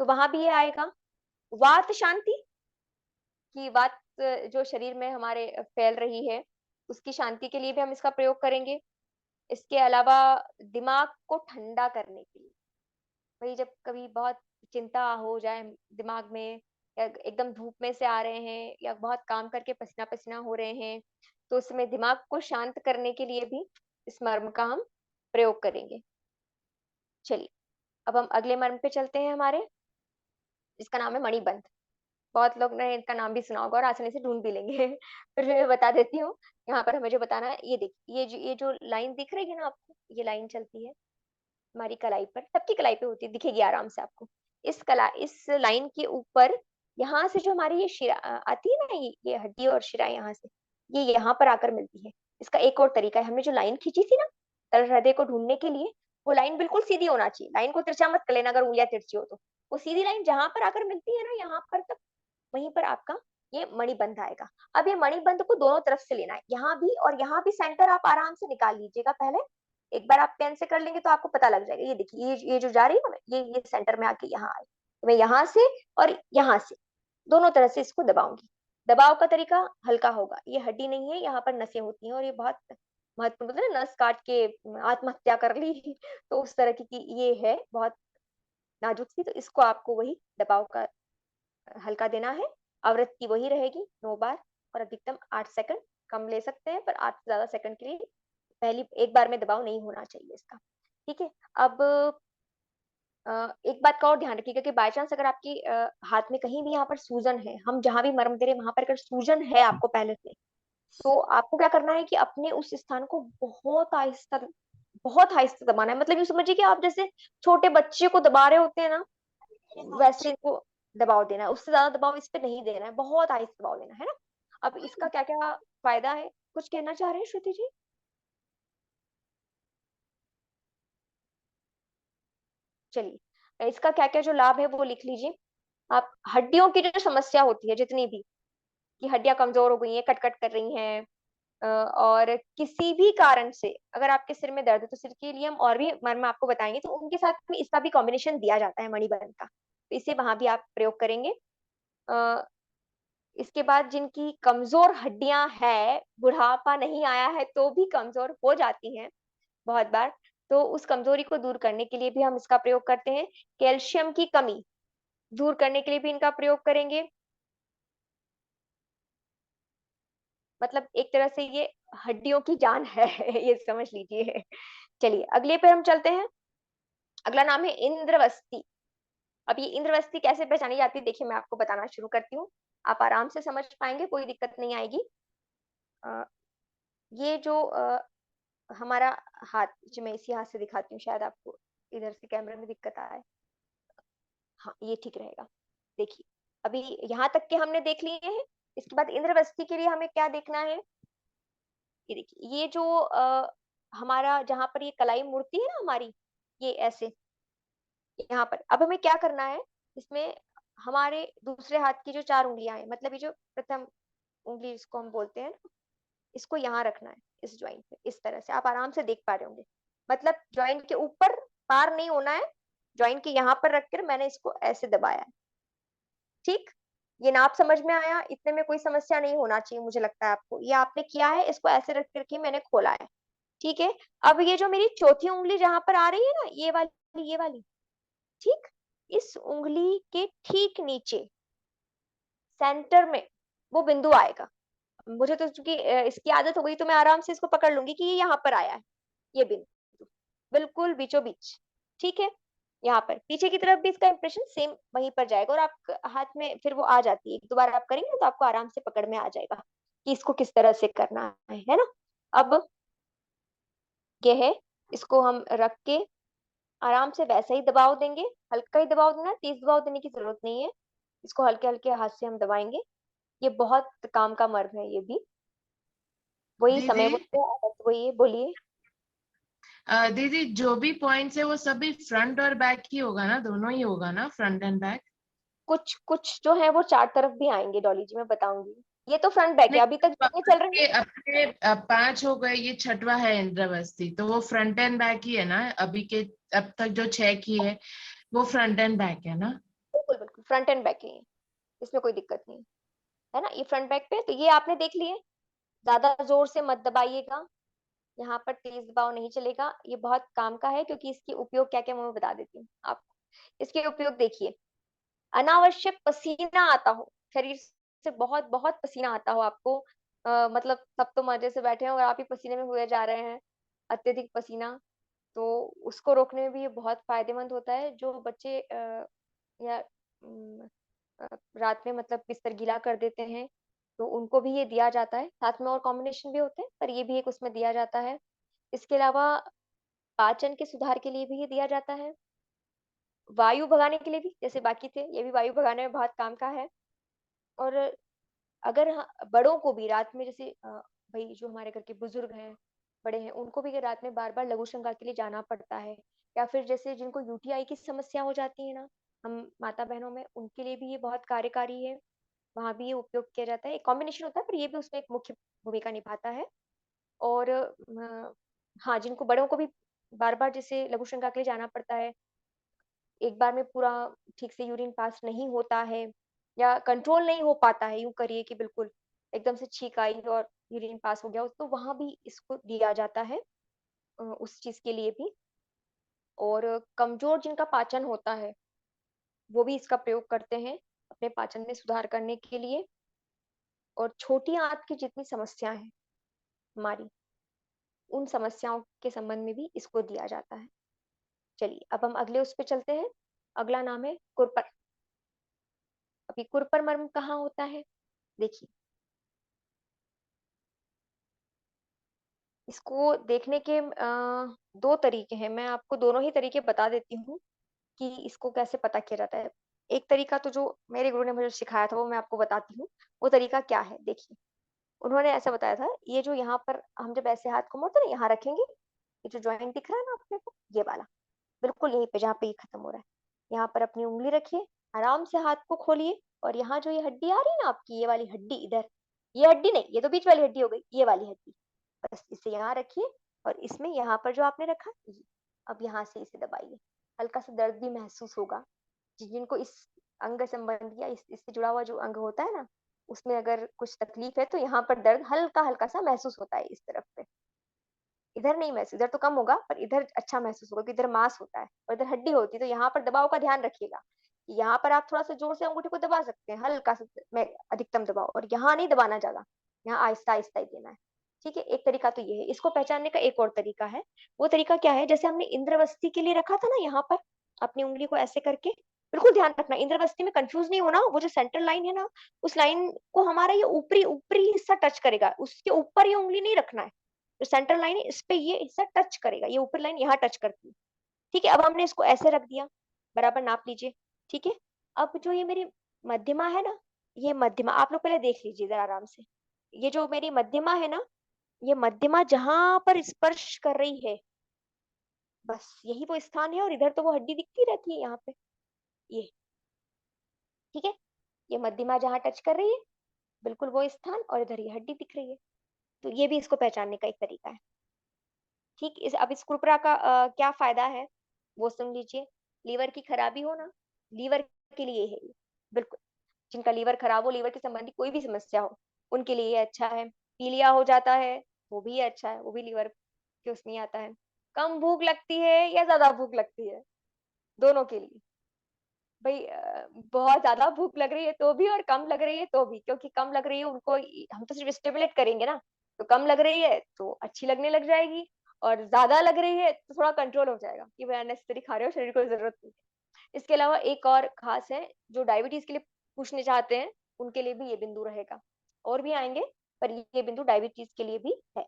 तो वहां भी ये आएगा। वात शांति, की वात जो शरीर में हमारे फैल रही है उसकी शांति के लिए भी हम इसका प्रयोग करेंगे। इसके अलावा दिमाग को ठंडा करने के लिए, वही जब कभी बहुत चिंता हो जाए दिमाग में, या एकदम धूप में से आ रहे हैं, या बहुत काम करके पसीना पसीना हो रहे हैं, तो उसमें दिमाग को शांत करने के लिए भी इस मर्म का हम प्रयोग करेंगे। चलिए, अब हम अगले मर्म पे चलते हैं हमारे, जिसका नाम है मणिबंध। बहुत लोग ने इनका नाम भी सुना होगा और आसानी से ढूंढ भी लेंगे फिर मैं बता देती हूँ। यहाँ पर हमें जो बताना है, ये देखिए, ये जो लाइन दिख रही है ना आपको, ये लाइन चलती है हमारी कलाई पर, सबकी कलाई पे होती है, दिखेगी आराम से आपको। इस लाइन के ऊपर यहाँ से जो हमारी ये शिरा आती है ना, ये हड्डी और शिरा यहाँ से, ये यहाँ पर आकर मिलती है। इसका एक और तरीका है, हमने जो लाइन खींची थी ना तल हृदय को ढूंढने के लिए, वो लाइन बिल्कुल सीधी होना चाहिए, लाइन को तिरछा मत कर लेना अगर उंगलियां तिरछी हो तो। वो सीधी लाइन जहां पर आकर मिलती है ना, यहाँ पर तक, वहीं पर आपका ये मणिबंध आएगा। अब ये मणिबंध को दोनों तरफ से लेना है, यहाँ भी और यहाँ भी सेंटर आप आराम से निकाल लीजिएगा। पहले एक बार आप पेन से कर लेंगे तो आपको पता लग जाएगा। ये देखिए, ये जो जा रही है ना, ये सेंटर में आके यहाँ आई, तो मैं यहाँ से और यहाँ से दोनों तरह से इसको दबाऊंगी। दबाव का तरीका हल्का होगा, ये हड्डी नहीं है, यहाँ पर नसें होती हैं, और ये बहुत महत्वपूर्ण, मतलब नस काट के आत्महत्या कर ली तो उस तरह की ये है, बहुत नाजुक सी। तो इसको आपको वही दबाव का हल्का देना है। आवृत्ति वही रहेगी 9 बार, और अधिकतम 8 सेकंड, कम ले सकते हैं पर 8 से ज्यादा सेकंड के लिए पहली एक बार में दबाव नहीं होना चाहिए इसका। ठीक है, अब एक बात का और ध्यान रखिएगा कि बाय चांस अगर आपकी हाथ में कहीं भी यहाँ पर सूजन है, हम जहां भी मर्म दे रहे हैं वहां पर अगर सूजन है आपको पहले से, तो आपको क्या करना है कि अपने उस स्थान को बहुत आहिस्ता दबाना है। मतलब ये समझिए कि आप जैसे छोटे बच्चे को दबा रहे होते हैं ना, वैसे इनको दबाव देना है, उससे ज्यादा दबाव इस पे नहीं देना है, बहुत आहिस्ता दबाव देना है ना। अब इसका क्या क्या फायदा है, कुछ कहना चाह रहे हैं श्रुति जी? चलिए, इसका क्या क्या जो लाभ है वो लिख लीजिए आप। हड्डियों की जो समस्या होती है जितनी भी, कि हड्डियां कमजोर हो गई हैं, कट कट कर रही हैं, और किसी भी कारण से अगर आपके सिर में दर्द है, तो सिर के लिए हम और भी मर्म आपको बताएंगे, तो उनके साथ में इसका भी कॉम्बिनेशन दिया जाता है मणिबंध का, तो इसे वहां भी आप प्रयोग करेंगे। इसके बाद जिनकी कमजोर हड्डियां है, बुढ़ापा नहीं आया है तो भी कमजोर हो जाती हैं बहुत बार, तो उस कमजोरी को दूर करने के लिए भी हम इसका प्रयोग करते हैं। कैल्शियम की कमी दूर करने के लिए भी इनका प्रयोग करेंगे। मतलब एक तरह से ये हड्डियों की जान है ये समझ लीजिए। चलिए अगले पे हम चलते हैं। अगला नाम है इंद्रवस्ती। अब ये इंद्रवस्ती कैसे पहचानी जाती है, देखिए मैं आपको बताना शुरू करती हूँ, आप आराम से समझ पाएंगे, कोई दिक्कत नहीं आएगी। अ, ये जो हमारा हाथ, जो मैं इसी हाथ से दिखाती हूँ, शायद आपको इधर से कैमरे में दिक्कत आए। हाँ ये ठीक रहेगा। देखिए अभी यहाँ तक के हमने देख लिए हैं। इसके बाद इंद्रवस्ती के लिए हमें क्या देखना है, ये देखिए, ये जो हमारा जहाँ पर ये कलाई मूर्ति है ना हमारी, ये ऐसे यहाँ पर। अब हमें क्या करना है, इसमें हमारे दूसरे हाथ की जो 4 उंगलियां हैं, मतलब ये जो प्रथम उंगली जिसको हम बोलते हैं ना, इसको यहाँ रखना है इस ज्वाइंट पे, इस तरह से। आप आराम से देख पा रहे होंगे, मतलब ज्वाइंट के ऊपर पार नहीं होना है, ज्वाइंट के यहाँ पर रखकर मैंने इसको ऐसे दबाया है। ठीक, ये नाप समझ में आया? इतने में कोई समस्या नहीं होना चाहिए मुझे लगता है आपको। ये आपने किया है, इसको ऐसे रख करके मैंने खोला है। ठीक है, अब ये जो मेरी चौथी उंगली जहां पर आ रही है ना, ये वाली, ठीक, इस उंगली के ठीक नीचे सेंटर में वो बिंदु आएगा। मुझे तो चूंकि इसकी आदत हो गई, तो मैं आराम से इसको पकड़ लूंगी कि ये यहाँ पर आया है, ये बिंदु बिल्कुल बीचों बीच। ठीक है, यहाँ पर पीछे की तरफ भी इसका इंप्रेशन सेम वहीं पर जाएगा, और आप हाथ में फिर वो आ जाती है। एक दो बार आप करेंगे तो आपको आराम से पकड़ में आ जाएगा कि इसको किस तरह से करना है ना। अब ये है, इसको हम रख के आराम से वैसा ही दबाव देंगे, हल्का ही दबाव देना, तेज दबाव देने की जरूरत नहीं है। इसको हल्के हल्के हाथ से हम दबाएंगे। ये बहुत काम का मर्म है ये भी। वही दीदी समय वही है, बोलिए। दीदी जो भी पॉइंट्स है वो सभी फ्रंट और बैक ही होगा ना, दोनों ही होगा ना, फ्रंट एंड बैक? कुछ कुछ जो है वो 4 तरफ भी आएंगे डॉली जी, मैं बताऊंगी। ये तो फ्रंट बैक है, अभी तक ये चल रहे हैं। अपने 5 हो गए, ये छठवा है इंद्रवस्ती, तो वो फ्रंट एंड बैक ही है ना अभी के? अब तक जो 6 की है वो फ्रंट एंड बैक है ना? बिल्कुल बिल्कुल फ्रंट एंड बैक ही है, इसमें कोई दिक्कत नहीं है ना। ये फ्रंट बैक पे, तो ये आपने देख लिए। ज्यादा जोर से मत दबाइएगा, यहाँ पर तेज दबाव नहीं चलेगा। ये बहुत काम का है, क्योंकि इसके उपयोग क्या क्या मैं बता देती हूँ आपको। इसके उपयोग देखिए, अनावश्यक पसीना आता हो शरीर से, बहुत बहुत पसीना आता हो आपको, मतलब सब तो मजे से बैठे हैं और आप ही पसीने में हुए जा रहे हैं, अत्यधिक पसीना, तो उसको रोकने में भी ये बहुत फायदेमंद होता है। जो बच्चे या रात में मतलब बिस्तर गीला कर देते हैं, तो उनको भी ये दिया जाता है। साथ में और कॉम्बिनेशन भी होते हैं, पर ये भी एक उसमें दिया जाता है। इसके अलावा पाचन के सुधार के लिए भी ये दिया जाता है, वायु भगाने के लिए भी, जैसे बाकी थे, ये भी वायु भगाने में बहुत काम का है। और अगर बड़ों को भी रात में, जैसे भाई जो हमारे घर के बुजुर्ग हैं, बड़े हैं, उनको भी रात में बार बार लघु शंका के लिए जाना पड़ता है, या फिर जैसे जिनको यूटीआई की समस्या हो जाती है ना, हम माता बहनों में, उनके लिए भी ये बहुत कार्यकारी है। वहां भी ये उपयोग किया जाता है। एक कॉम्बिनेशन होता है, पर ये भी उसमें एक मुख्य भूमिका निभाता है। और हाँ, जिनको बड़ों को भी बार बार जैसे लघु शंका के लिए जाना पड़ता है, एक बार में पूरा ठीक से यूरिन पास नहीं होता है, या कंट्रोल नहीं हो पाता है, यूं करिए कि बिल्कुल एकदम से छींक आई और यूरिन पास हो गया, तो वहां भी इसको दिया जाता है, उस चीज के लिए भी। और कमजोर जिनका पाचन होता है, वो भी इसका प्रयोग करते हैं अपने पाचन में सुधार करने के लिए। और छोटी आंत की जितनी समस्या है हमारी, उन समस्याओं के संबंध में भी इसको दिया जाता है। चलिए, अब हम अगले उस पे चलते हैं। अगला नाम है कुरपर। अभी कुरपर मर्म कहाँ होता है, देखिए। इसको देखने के 2 तरीके हैं, मैं आपको दोनों ही तरीके बता देती हूँ कि इसको कैसे पता किया जाता है। एक तरीका तो जो मेरे गुरु ने मुझे सिखाया था, वो मैं आपको बताती हूँ। वो तरीका क्या है, देखिए। उन्होंने ऐसा बताया था, ये जो यहाँ पर हम जब ऐसे हाथ को मोड़ते हैं ना, यहाँ रखेंगे, ये जो ज्वाइंट दिख रहा है ना अपने को, ये वाला, बिल्कुल यहीं पे जहाँ पे ये खत्म हो रहा है, यहाँ पर अपनी उंगली रखिए, आराम से हाथ को खोलिए, और यहाँ जो ये हड्डी आ रही है ना आपकी, ये वाली हड्डी इधर, ये हड्डी नहीं, ये तो बीच वाली हड्डी हो गई, ये वाली हड्डी, बस इसे यहाँ रखिए। और इसमें यहाँ पर जो आपने रखा, अब यहाँ से इसे दबाइए। हल्का सा दर्द भी महसूस होगा। जिनको इस अंग संबंधी या इससे जुड़ा हुआ जो अंग होता है ना, उसमें अगर कुछ तकलीफ है, तो यहाँ पर दर्द हल्का हल्का सा महसूस होता है इस तरफ पे। इधर नहीं महसूस, इधर तो कम होगा, पर इधर अच्छा महसूस होगा, क्योंकि इधर मांस होता है और इधर हड्डी होती है। तो यहाँ पर दबाव का ध्यान रखिएगा। यहाँ पर आप थोड़ा सा जोर से अंगूठे को दबा सकते हैं, हल्का सा में अधिकतम दबाव, और यहाँ नहीं दबाना ज्यादा, यहाँ आहिस्ता आहिस्ता ही देना है। ठीक है, एक तरीका तो ये है। इसको पहचानने का एक और तरीका है। वो तरीका क्या है, जैसे हमने इंद्रवस्ती के लिए रखा था ना, यहाँ पर अपनी उंगली को ऐसे करके, बिल्कुल ध्यान रखना, इंद्रवस्ती में कंफ्यूज नहीं होना। वो जो सेंटर लाइन है ना, उस लाइन को हमारा ये ऊपरी ऊपरी हिस्सा टच करेगा, उसके ऊपर ये उंगली नहीं रखना है। जो सेंटर लाइन है, इस पे ये हिस्सा टच करेगा, ये ऊपर लाइन यहाँ टच करती है। ठीक है, अब हमने इसको ऐसे रख दिया, बराबर नाप लीजिए। ठीक है, अब जो ये मेरी मध्यमा है ना, ये मध्यमा आप लोग पहले देख लीजिए जरा आराम से। ये जो मेरी मध्यमा है ना, ये मध्यमा जहां पर स्पर्श कर रही है, बस यही वो स्थान है, और इधर तो वो हड्डी दिखती रहती है यहाँ पे, ये ठीक है। ये मध्यमा जहाँ टच कर रही है बिल्कुल वो स्थान, और इधर ये हड्डी दिख रही है। तो ये भी इसको पहचानने का एक तरीका है। ठीक, इस अब इस कुरकुरा का क्या फायदा है वो सुन लीजिए। लीवर की खराबी हो ना, लीवर के लिए है ये, बिल्कुल। जिनका लीवर खराब हो, लीवर के संबंधी कोई भी समस्या हो, उनके लिए ये अच्छा है। पीलिया हो जाता है वो भी अच्छा है, वो भी लीवर के उसमें आता है। कम भूख लगती है या ज्यादा भूख लगती है, दोनों के लिए। भाई बहुत ज्यादा भूख लग रही है तो भी, और कम लग रही है तो भी, क्योंकि कम लग रही है उनको हम तो सिर्फ स्टिमुलेट करेंगे ना, तो कम लग रही है तो अच्छी लगने लग जाएगी, और ज्यादा लग रही है तो थोड़ा कंट्रोल हो जाएगा कि भाई अननेसेसरी खा रहे हो, शरीर को जरूरत नहीं है। इसके अलावा एक और खास है, जो डायबिटीज के लिए पूछने चाहते हैं उनके लिए भी ये बिंदु रहेगा, और भी आएंगे, पर ये बिंदु डायबिटीज के लिए भी है।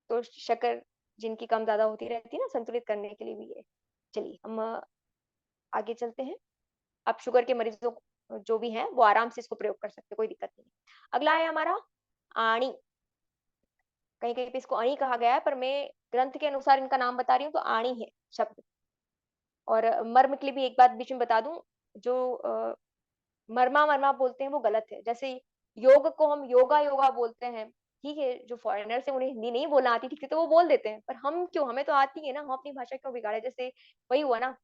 तो शक्कर जिनकी कम ज्यादा होती रहती है ना, संतुलित करने के लिए भी ये। चलिए हम आगे चलते हैं। अब शुगर के मरीजों जो भी हैं वो आराम से इसको प्रयोग कर सकते हैं, कोई दिक्कत नहीं। अगला है हमारा आणी। कहीं कहीं पे इसको अणी कहा गया है, पर मैं ग्रंथ के अनुसार इनका नाम बता रही हूँ, तो आणी है शब्द। और मर्म के लिए भी एक बात बीच में बता दूं, जो मर्मा मर्मा बोलते हैं वो गलत है। जैसे योग को हम योगा योगा बोलते हैं, ठीक है, जो फॉरेनर से उन्हें हिंदी नहीं बोलना आती ठीक है तो वो बोल देते हैं, पर हम क्यों, हमें तो आती है ना, हम अपनी भाषा क्यों बिगाड़े। जैसे वही हुआ ना,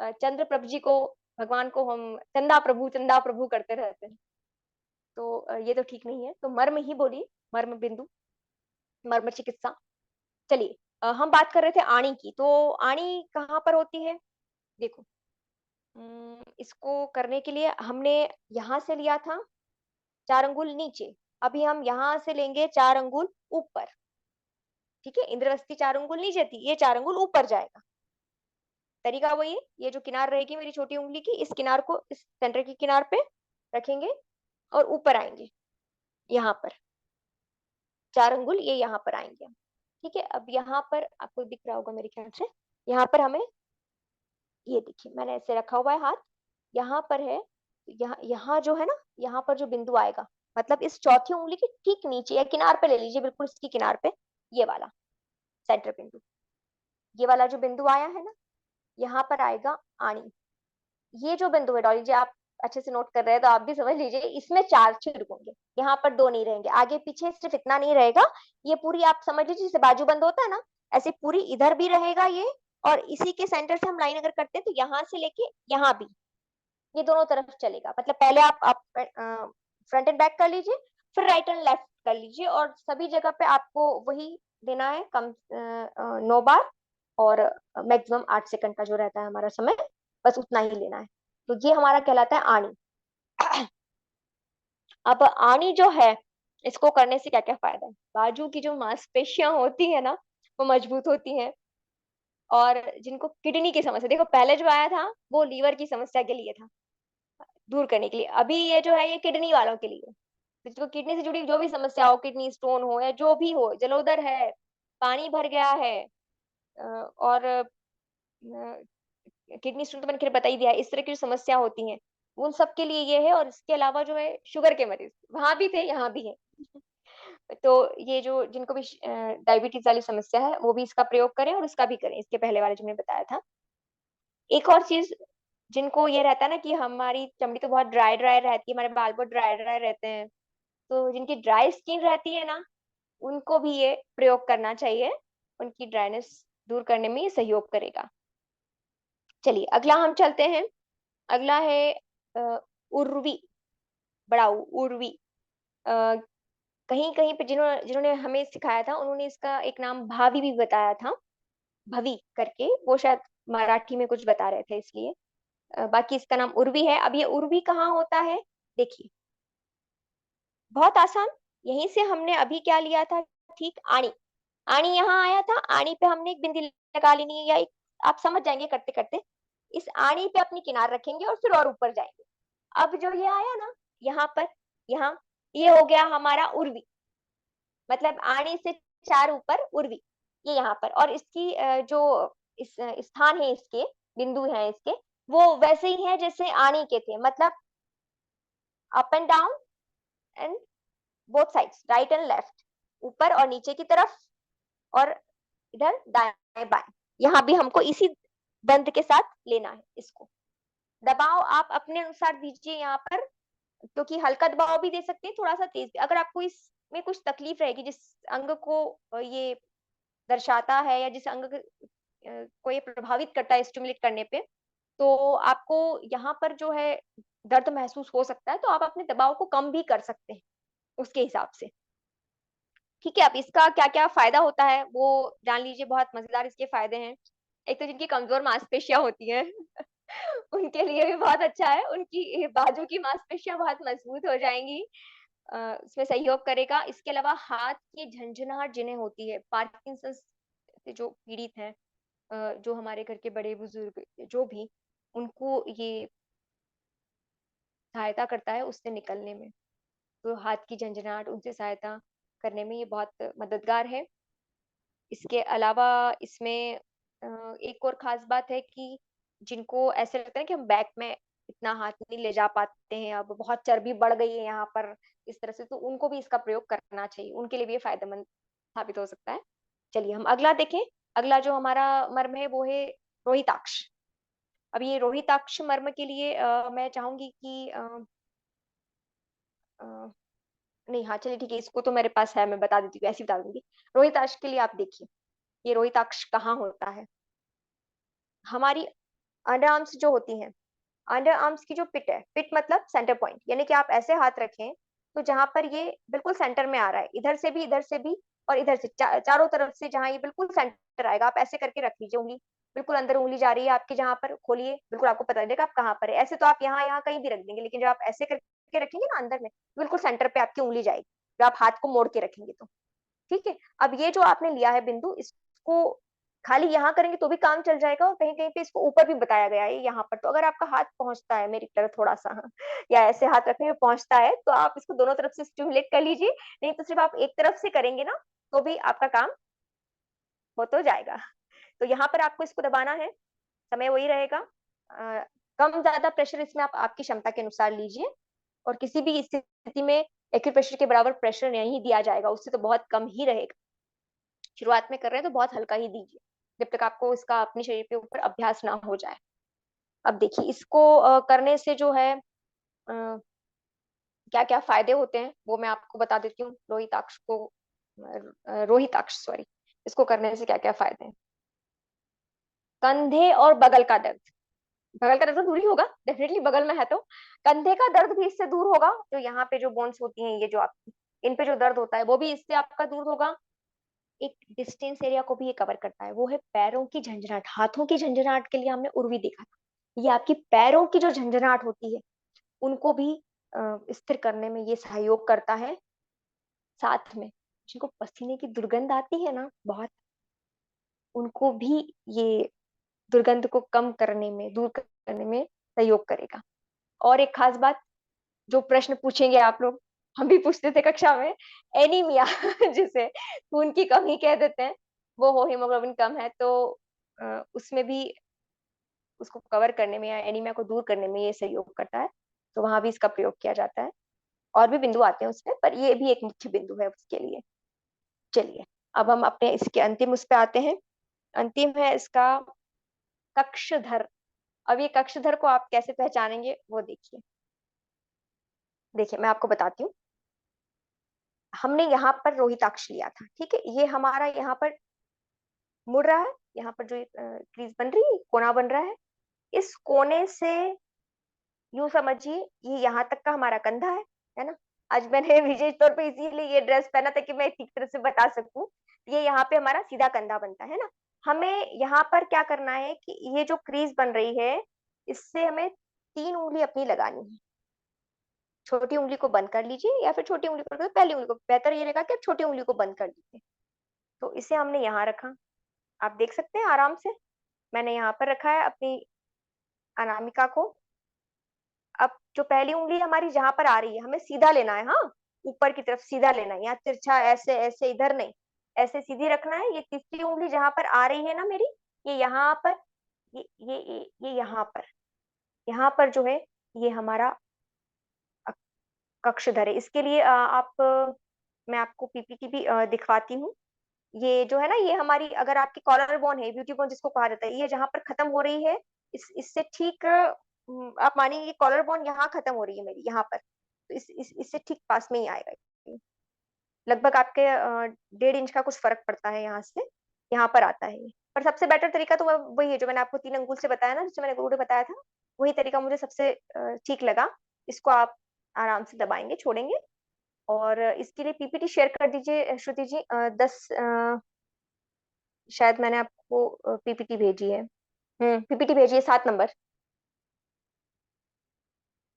चंद्र प्रभु जी को, भगवान को हम चंदा प्रभु करते रहते हैं, तो ये तो ठीक नहीं है। तो मर्म ही बोलिए, मर्म बिंदु, मर्म चिकित्सा। चलिए हम बात कर रहे थे आणी की, तो आणी कहाँ पर होती है, देखो। इसको करने के लिए हमने यहाँ से लिया था 4 अंगुल नीचे, अभी हम यहाँ से लेंगे 4 अंगुल ऊपर, ठीक है। इंद्रवस्ती 4 अंगुल नीचे थी, ये 4 अंगुल ऊपर जाएगा। तरीका वही है, ये जो किनार रहेगी मेरी छोटी उंगली की, इस किनार को इस सेंटर की किनार पे रखेंगे और ऊपर आएंगे, यहाँ पर 4 अंगुल ये यहाँ पर आएंगे, ठीक है। अब यहाँ पर आपको दिख रहा होगा मेरे ख्याल से, यहाँ पर हमें, ये देखिए मैंने ऐसे रखा हुआ है हाथ, यहाँ पर है, यहाँ यहाँ जो है ना, यहाँ पर जो बिंदु आएगा, मतलब इस चौथी उंगली के ठीक नीचे या किनार पे ले लीजिए, बिल्कुल इसकी किनार पे, ये वाला सेंटर बिंदु, ये वाला जो बिंदु आया है ना, यहाँ पर आएगा आणी। ये जो बिंदु है, डॉली जी आप अच्छे से नोट कर रहे हैं तो आप भी समझ लीजिए, इसमें 4 छेद होंगे, यहाँ पर 2 नहीं रहेंगे, आगे पीछे सिर्फ इतना नहीं रहेगा, ये पूरी आप समझ लीजिए जैसे बाजू बंद होता है ना, ऐसे पूरी इधर भी रहेगा ये, और इसी के सेंटर से हम लाइन अगर करते हैं तो यहाँ से लेके यहाँ भी, ये दोनों तरफ चलेगा। मतलब पहले आप फ्रंट एंड बैक कर लीजिए, फिर राइट एंड लेफ्ट कर लीजिए, और सभी जगह पे आपको वही देना है, कम 9 बार, और मैक्सिमम 8 सेकंड का जो रहता है हमारा समय, बस उतना ही लेना है। तो ये हमारा कहलाता है आणी। अब आणी जो है, इसको करने से क्या क्या फायदा है, बाजू की जो मांसपेशियां होती है ना वो मजबूत होती हैं, और जिनको किडनी की समस्या, देखो पहले जो आया था वो लीवर की समस्या के लिए था, दूर करने के लिए, अभी ये जो है ये किडनी वालों के लिए, जिसको किडनी से जुड़ी जो भी समस्या हो, किडनी स्टोन हो या जो भी हो, जलोदर है, पानी भर गया है, और किडनी स्टोन तो मैंने खैर बता ही दिया है, इस तरह की जो समस्या होती है उन सब के लिए ये है। और इसके अलावा जो है शुगर के मरीज वहां भी थे, यहाँ भी है। तो ये जो जिनको भी डायबिटीज वाली समस्या है वो भी इसका प्रयोग करें, और उसका भी करें, इसके पहले वाले जो मैंने बताया था। एक और चीज, जिनको ये रहता है ना कि हमारी चमड़ी तो बहुत ड्राई ड्राई रहती है, हमारे बाल बहुत ड्राई ड्राई रहते हैं, तो जिनकी ड्राई स्किन रहती है ना, उनको भी ये प्रयोग करना चाहिए, उनकी ड्राइनेस दूर करने में ये सहयोग करेगा। चलिए अगला हम चलते हैं। अगला है उर्वी, बड़ा उर्वी। कहीं कहीं पे जिन्होंने जिन्होंने हमें सिखाया था उन्होंने इसका एक नाम भावी भी बताया था, भवी करके, वो शायद मराठी में कुछ बता रहे थे इसलिए, बाकी इसका नाम उर्वी है। अब ये उर्वी कहाँ होता है, देखिए बहुत आसान, यहीं से हमने अभी क्या लिया था, ठीक, आणी। आणी यहाँ आया था, आणी पे हमने एक बिंदी लगा लेनी है, या एक, आप समझ जाएंगे करते करते, इस आणी पे अपनी किनार रखेंगे और फिर और ऊपर जाएंगे। अब जो ये आया ना यहाँ पर, यहाँ ये हो गया हमारा उर्वी, मतलब आणी से 4 ऊपर उर्वी, ये यहाँ पर। और इसकी जो इस स्थान है, इसके बिंदु हैं इसके, वो वैसे ही है जैसे आणी के थे, मतलब up and down and both sides, right and left, ऊपर और नीचे की तरफ, और इधर दाएं बाएं, यहाँ भी हमको इसी बंद के साथ लेना है इसको। दबाव आप अपने अनुसार दीजिए यहाँ पर, क्योंकि हल्का दबाव भी दे सकते हैं, थोड़ा सा तेज भी। अगर आपको इसमें कुछ तकलीफ रहेगी, जिस अंग को ये दर्शाता है या जिस अंग को ये प्रभावित करता है स्टिमुलेट करने पे, तो आपको यहाँ पर जो है दर्द महसूस हो सकता है, तो आप अपने दबाव को कम भी कर सकते हैं उसके हिसाब से। ठीक है, अब इसका क्या क्या फायदा होता है वो जान लीजिए। बहुत मजेदार इसके फायदे हैं। एक तो जिनकी कमजोर मांसपेशियां होती हैं उनके लिए भी बहुत अच्छा है, उनकी बाजू की मांसपेशियां बहुत मजबूत हो जाएंगी, इसमें सहयोग करेगा। इसके अलावा हाथ की झंझनाहट जिन्हें होती है, पार्किंसंस से जो पीड़ित हैं, जो हमारे घर के बड़े बुजुर्ग जो भी, उनको ये सहायता करता है उससे निकलने में। तो हाथ की झंझनाहट, उनसे सहायता करने में ये बहुत मददगार है। इसके अलावा इसमें एक और खास बात है कि जिनको ऐसे लगता है कि हम बैक में इतना हाथ नहीं ले जा पाते हैं, अब बहुत चर्बी बढ़ गई है यहाँ पर इस तरह से, तो उनको भी इसका प्रयोग करना चाहिए, उनके लिए भी ये फायदेमंद साबित हो सकता है। चलिए हम अगला देखें। अगला जो हमारा मर्म है वो है रोहिताक्ष। अब ये रोहिताक्ष मर्म के लिए मैं चाहूंगी कि नहीं, हाँ चलिए ठीक है, इसको तो मेरे पास है, मैं बता देती हूँ, ऐसे बता दूंगी। रोहिताक्ष के लिए आप देखिए, ये रोहिताक्ष कहाँ होता है। हमारी अंडर आर्म्स जो होती हैं, अंडर आर्म्स की जो पिट है, पिट मतलब सेंटर पॉइंट, यानी कि आप ऐसे हाथ रखें तो जहां पर ये बिल्कुल सेंटर में आ रहा है, इधर से भी और इधर से चारों तरफ से जहां ये बिल्कुल सेंटर आएगा, आप ऐसे करके रख लीजिए उंगली। बिल्कुल अंदर उंगली जा रही है आपके, जहां पर खोलिए बिल्कुल आपको पता चलेगा आप कहाँ पर है। ऐसे तो आप यहाँ यहाँ कहीं भी रख देंगे, लेकिन जब आप ऐसे करके रखेंगे ना अंदर में, बिल्कुल सेंटर पे आपकी उंगली जाएगी, जब आप हाथ को मोड़ के रखेंगे तो। ठीक है, अब ये जो आपने लिया है बिंदु, इसको खाली यहाँ करेंगे तो भी काम चल जाएगा, और कहीं कहीं पे इसको ऊपर भी बताया गया है यहाँ पर। तो अगर आपका हाथ पहुंचता है मेरी तरह थोड़ा सा या ऐसे हाथ रखने में पहुंचता है, तो आप इसको दोनों तरफ से स्टिमुलेट कर लीजिए। नहीं तो सिर्फ आप एक तरफ से करेंगे ना, तो भी आपका काम हो तो जाएगा। तो यहाँ पर आपको इसको दबाना है, समय वही रहेगा। कम ज्यादा प्रेशर इसमें आप आपकी क्षमता के अनुसार लीजिए, और किसी भी स्थिति में एक्यूप्रेशर के बराबर प्रेशर नहीं दिया जाएगा, उससे तो बहुत कम ही रहेगा। शुरुआत में कर रहे हैं तो बहुत हल्का ही दीजिए, जब तक आपको इसका अपने शरीर के ऊपर अभ्यास ना हो जाए। अब देखिए, इसको करने से जो है क्या क्या फायदे होते हैं वो मैं आपको बता देती हूँ। रोहिताक्ष सॉरी, इसको करने से क्या क्या फायदे हैं। कंधे और बगल का दर्द, बगल का दर्द तो दूर ही होगा, डेफिनेटली बगल में है तो। कंधे का दर्द भी इससे दूर होगा, जो यहाँ पे जो बोन्स होती हैं, ये जो आपकी इन पे जो दर्द होता है वो भी इससे आपका दूर होगा। एक डिस्टेंस एरिया को भी ये कवर करता है, वो है पैरों की झंझनाहट। हाथों की झंझनाहट के लिए हमने उर्वी देखा था, ये आपकी पैरों की जो झंझनाहट होती है उनको भी स्थिर करने में ये सहयोग करता है। साथ में जिनको पसीने की दुर्गंध आती है ना बहुत, उनको भी ये दुर्गंध को कम करने में, दूर करने में सहयोग करेगा। और एक खास बात, जो प्रश्न पूछेंगे आप लोग, हम भी पूछते थे कक्षा में, एनीमिया जिसे खून की कमी कह देते हैं, वो हो, हीमोग्लोबिन कम है, तो उसमें भी उसको कवर करने में या एनीमिया को दूर करने में ये सहयोग करता है। तो वहां भी इसका प्रयोग किया जाता है। और भी बिंदु आते हैं उसमें, पर ये भी एक मुख्य बिंदु है उसके लिए। चलिए अब हम अपने इसके अंतिम उस पे आते हैं। अंतिम है इसका कक्षधर। अब ये कक्षधर को आप कैसे पहचानेंगे वो देखिए। देखिए मैं आपको बताती हूँ, हमने यहाँ पर रोहिताक्ष लिया था, ठीक है, ये हमारा यहाँ पर मुड़ रहा है, यहाँ पर जो क्रीज बन रही है, कोना बन रहा है, इस कोने से यूं समझिए ये यहाँ तक का हमारा कंधा है ना। आज मैंने विशेष तौर पे इसीलिए ये ड्रेस पहना था कि मैं ठीक तरह से बता सकूं। ये यहाँ पे हमारा सीधा कंधा बनता है ना। हमें यहाँ पर क्या करना है कि ये जो क्रीज बन रही है, इससे हमें 3 उंगली अपनी लगानी है। छोटी उंगली को बंद कर लीजिए, या फिर छोटी उंगली को, पहली उंगली को, बेहतर ये रहेगा कि आप छोटी उंगली को बंद कर लीजिए। तो इसे हमने यहाँ रखा, आप देख सकते हैं आराम से, मैंने यहाँ पर रखा है अपनी अनामिका को। अब जो पहली उंगली हमारी जहां पर आ रही है, हमें सीधा लेना है, हाँ ऊपर की तरफ सीधा लेना है, यहाँ तिरछा ऐसे ऐसे इधर नहीं, ऐसे सीधी रखना है। ये तीसरी उंगली जहां पर आ रही है ना मेरी, ये यहाँ पर, ये यहाँ पर जो है ये हमारा कक्षधर है। इसके लिए आप मैं आपको पीपीटी भी दिखवाती हूँ। ये जो है ना, ये हमारी, अगर आपकी कॉलर बोन है, ब्यूटी बोन जिसको कहा जाता है, ये जहाँ पर खत्म हो रही है, इससे ठीक आप मानिए ये कॉलर बोन यहाँ खत्म हो रही है मेरी, यहाँ पर, तो इससे ठीक पास में ही आएगा ये। लगभग आपके 1.5 इंच का कुछ फर्क पड़ता है यहाँ से, यहाँ पर आता है ये। पर सबसे बेटर तरीका तो वही है जो मैंने आपको 3 अंगुल से बताया ना, जिससे मैंने गुरुडे बताया था, वही तरीका मुझे सबसे ठीक लगा। इसको आप आराम से दबाएंगे, छोड़ेंगे, और इसके लिए पीपीटी शेयर कर दीजिए श्रुति जी। 10 शायद मैंने आपको पीपीटी भेजी है। पीपीटी भेजिए 7 नंबर,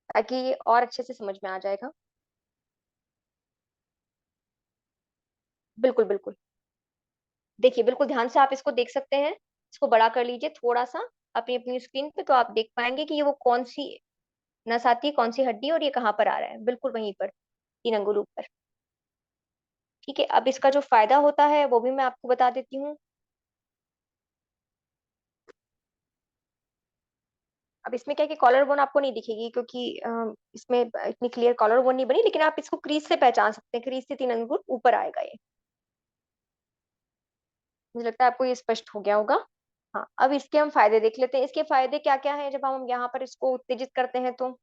ताकि ये और अच्छे से समझ में आ जाएगा। बिल्कुल बिल्कुल, देखिए बिल्कुल ध्यान से आप इसको देख सकते हैं। इसको बड़ा कर लीजिए थोड़ा सा अपनी अपनी स्क्रीन पे, तो आप देख पाएंगे कि ये वो कौन सी नस आती है, कौन सी हड्डी, और ये कहाँ पर आ रहा है, बिल्कुल वहीं पर 3 अंगुल ऊपर। ठीक है, अब इसका जो फायदा होता है वो भी मैं आपको बता देती हूँ। अब इसमें क्या है कि कॉलर बोन आपको नहीं दिखेगी, क्योंकि इसमें इतनी क्लियर कॉलर बोन नहीं बनी, लेकिन आप इसको क्रीज से पहचान सकते हैं, क्रीज से 3 अंगुल ऊपर आएगा ये। मुझे लगता है आपको ये स्पष्ट हो गया होगा। हाँ, अब इसके हम फायदे देख लेते हैं। इसके फायदे क्या क्या हैं जब हम यहाँ पर इसको उत्तेजित करते हैं तो।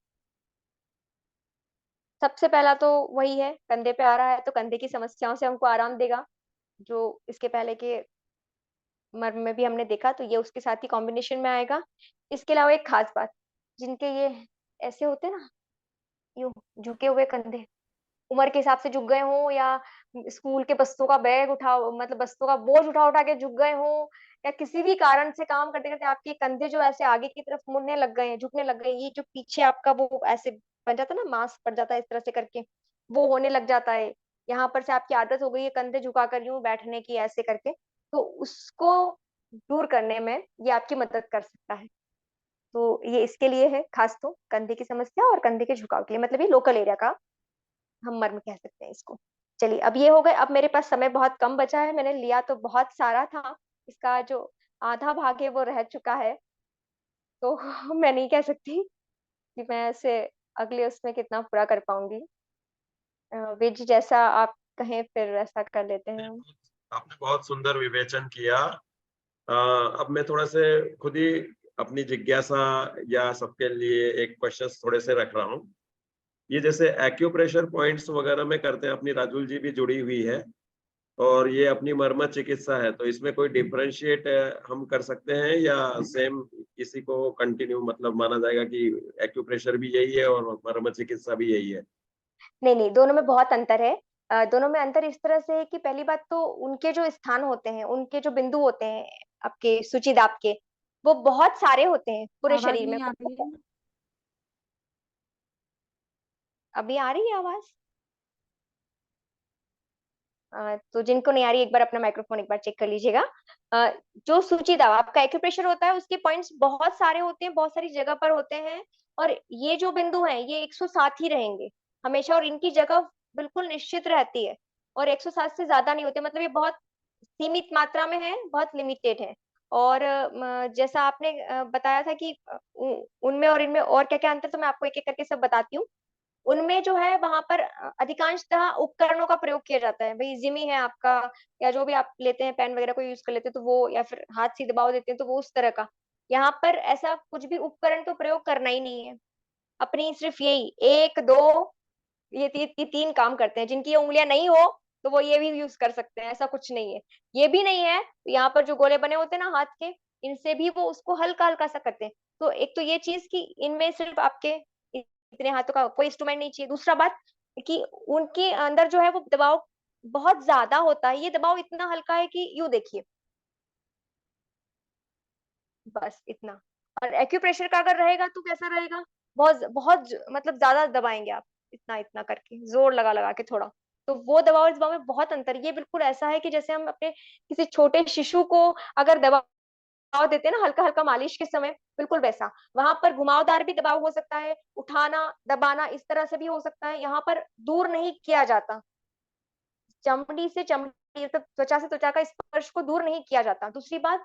सबसे पहला तो वही है, कंधे पे आ रहा है तो कंधे की समस्याओं से हमको आराम देगा, जो इसके पहले के मर्म में भी हमने देखा, तो ये उसके साथ ही कॉम्बिनेशन में आएगा। इसके अलावा एक खास बात, जिनके ये ऐसे होते हैं ना, यूं झुके हुए कंधे, उम्र के हिसाब से झुक गए हों, या स्कूल के बस्तों का बैग उठा, मतलब बस्तों का बोझ उठा उठा के झुक गए हों, या किसी भी कारण से काम करते करते आपके कंधे जो ऐसे आगे की तरफ मुड़ने लग गए हैं, झुकने लग गए हैं, ये जो पीछे आपका वो ऐसे बन जाता है ना, मांस पड़ जाता है इस तरह से करके, वो होने लग जाता है। यहाँ पर से आपकी आदत हो गई है कंधे झुकाकर यूं बैठने की, ऐसे करके, तो उसको दूर करने में ये आपकी मदद कर सकता है। तो ये इसके लिए है खास, तो कंधे की समस्या और कंधे के झुकाव के लिए, मतलब ये लोकल एरिया का हम मर्म कह सकते हैं इसको। चलिए, अब ये हो गए। अब मेरे पास समय बहुत कम बचा है, मैंने लिया तो बहुत सारा था, इसका जो आधा भाग है वो रह चुका है, तो मैं नहीं कह सकती कि मैं ऐसे अगले उसमें कितना पूरा कर पाऊंगी। विज जैसा आप कहें फिर वैसा कर लेते हैं हम। आपने बहुत सुंदर विवेचन किया। अब मैं थोड़ा से खुद ही अपनी जिज्ञासा या सबके लिए एक क्वेश्चन थोड़े से रख रहा हूँ। ये जैसे एक्यूप्रेशर पॉइंट्स वगैरह में करते हैं, अपनी राजुल जी भी जुड़ी हुई है, और ये अपनी मर्मत चिकित्सा है, तो इसमें कोई डिफरेंशिएट हम कर सकते हैं या सेम इसी को कंटिन्यू मतलब माना जाएगा कि एक्यूप्रेशर भी यही है और मर्मत चिकित्सा भी यही है? नहीं नहीं, दोनों में बहुत अंतर है। दोनों में अंतर इस तरह से है कि पहली बात तो उनके जो स्थान होते हैं, उनके जो बिंदु होते हैं आपके सूची दाब के, वो बहुत सारे होते हैं पूरे आवाज शरीर में। नहीं आ रही है। अभी आ रही है आवाज? तो जिनको नहीं आ रही, एक बार अपना माइक्रोफोन एक बार चेक कर लीजिएगा। जो सूची दाब आपका एक्यूप्रेशर होता है, उसके पॉइंट्स बहुत सारे होते हैं, बहुत सारी जगह पर होते हैं, और ये जो बिंदु हैं ये 107 ही रहेंगे हमेशा, और इनकी जगह बिल्कुल निश्चित रहती है, और 107 से ज्यादा नहीं होते, मतलब ये बहुत सीमित मात्रा में है, बहुत लिमिटेड है। और जैसा आपने बताया था कि उनमें और इनमें और क्या क्या अंतर, तो मैं आपको एक एक करके सब बताती हूँ। उनमें जो है वहां पर अधिकांशतः उपकरणों का प्रयोग किया जाता है, भाई जिमी है आपका, या जो भी आप लेते हैं पेन वगैरह को यूज कर लेते हैं तो वो, या फिर हाथ से दबाव देते हैं तो वो उस तरह का। यहाँ पर ऐसा कुछ भी उपकरण तो प्रयोग करना ही नहीं है, अपनी सिर्फ यही एक दो, ये 3 काम करते हैं। जिनकी ये उंगलियां नहीं हो तो वो ये भी यूज कर सकते हैं, ऐसा कुछ नहीं है। ये भी नहीं है तो यहाँ पर जो गोले बने होते हैं ना हाथ के, इनसे भी वो उसको हल्का हल्का सा करते हैं। तो एक तो ये चीज कि इनमें सिर्फ आपके इतने हाथों का कोई इंस्ट्रूमेंट नहीं चाहिए। दूसरा बात कि उनके अंदर जो है वो दबाव बहुत ज्यादा होता है, ये दबाव इतना हल्का है कि यूं देखिए, बस इतना। और एक्यूप्रेशर का अगर रहेगा तो कैसा रहेगा, बहुत बहुत मतलब ज्यादा दबाएंगे आप, इतना इतना करके जोर लगा लगा के थोड़ा, तो वो दबाव इस दबाव में बहुत अंतर है। ये बिल्कुल ऐसा है कि जैसे हम अपने किसी छोटे शिशु को अगर दबाव देते हैं ना हल्का हल्का मालिश के समय, बिल्कुल वैसा। वहां पर घुमावदार भी दबाव हो सकता है, उठाना दबाना इस तरह से भी हो सकता है, यहाँ पर दूर नहीं किया जाता, चमड़ी से चमड़ी, त्वचा से त्वचा का स्पर्श को दूर नहीं किया जाता। दूसरी बात,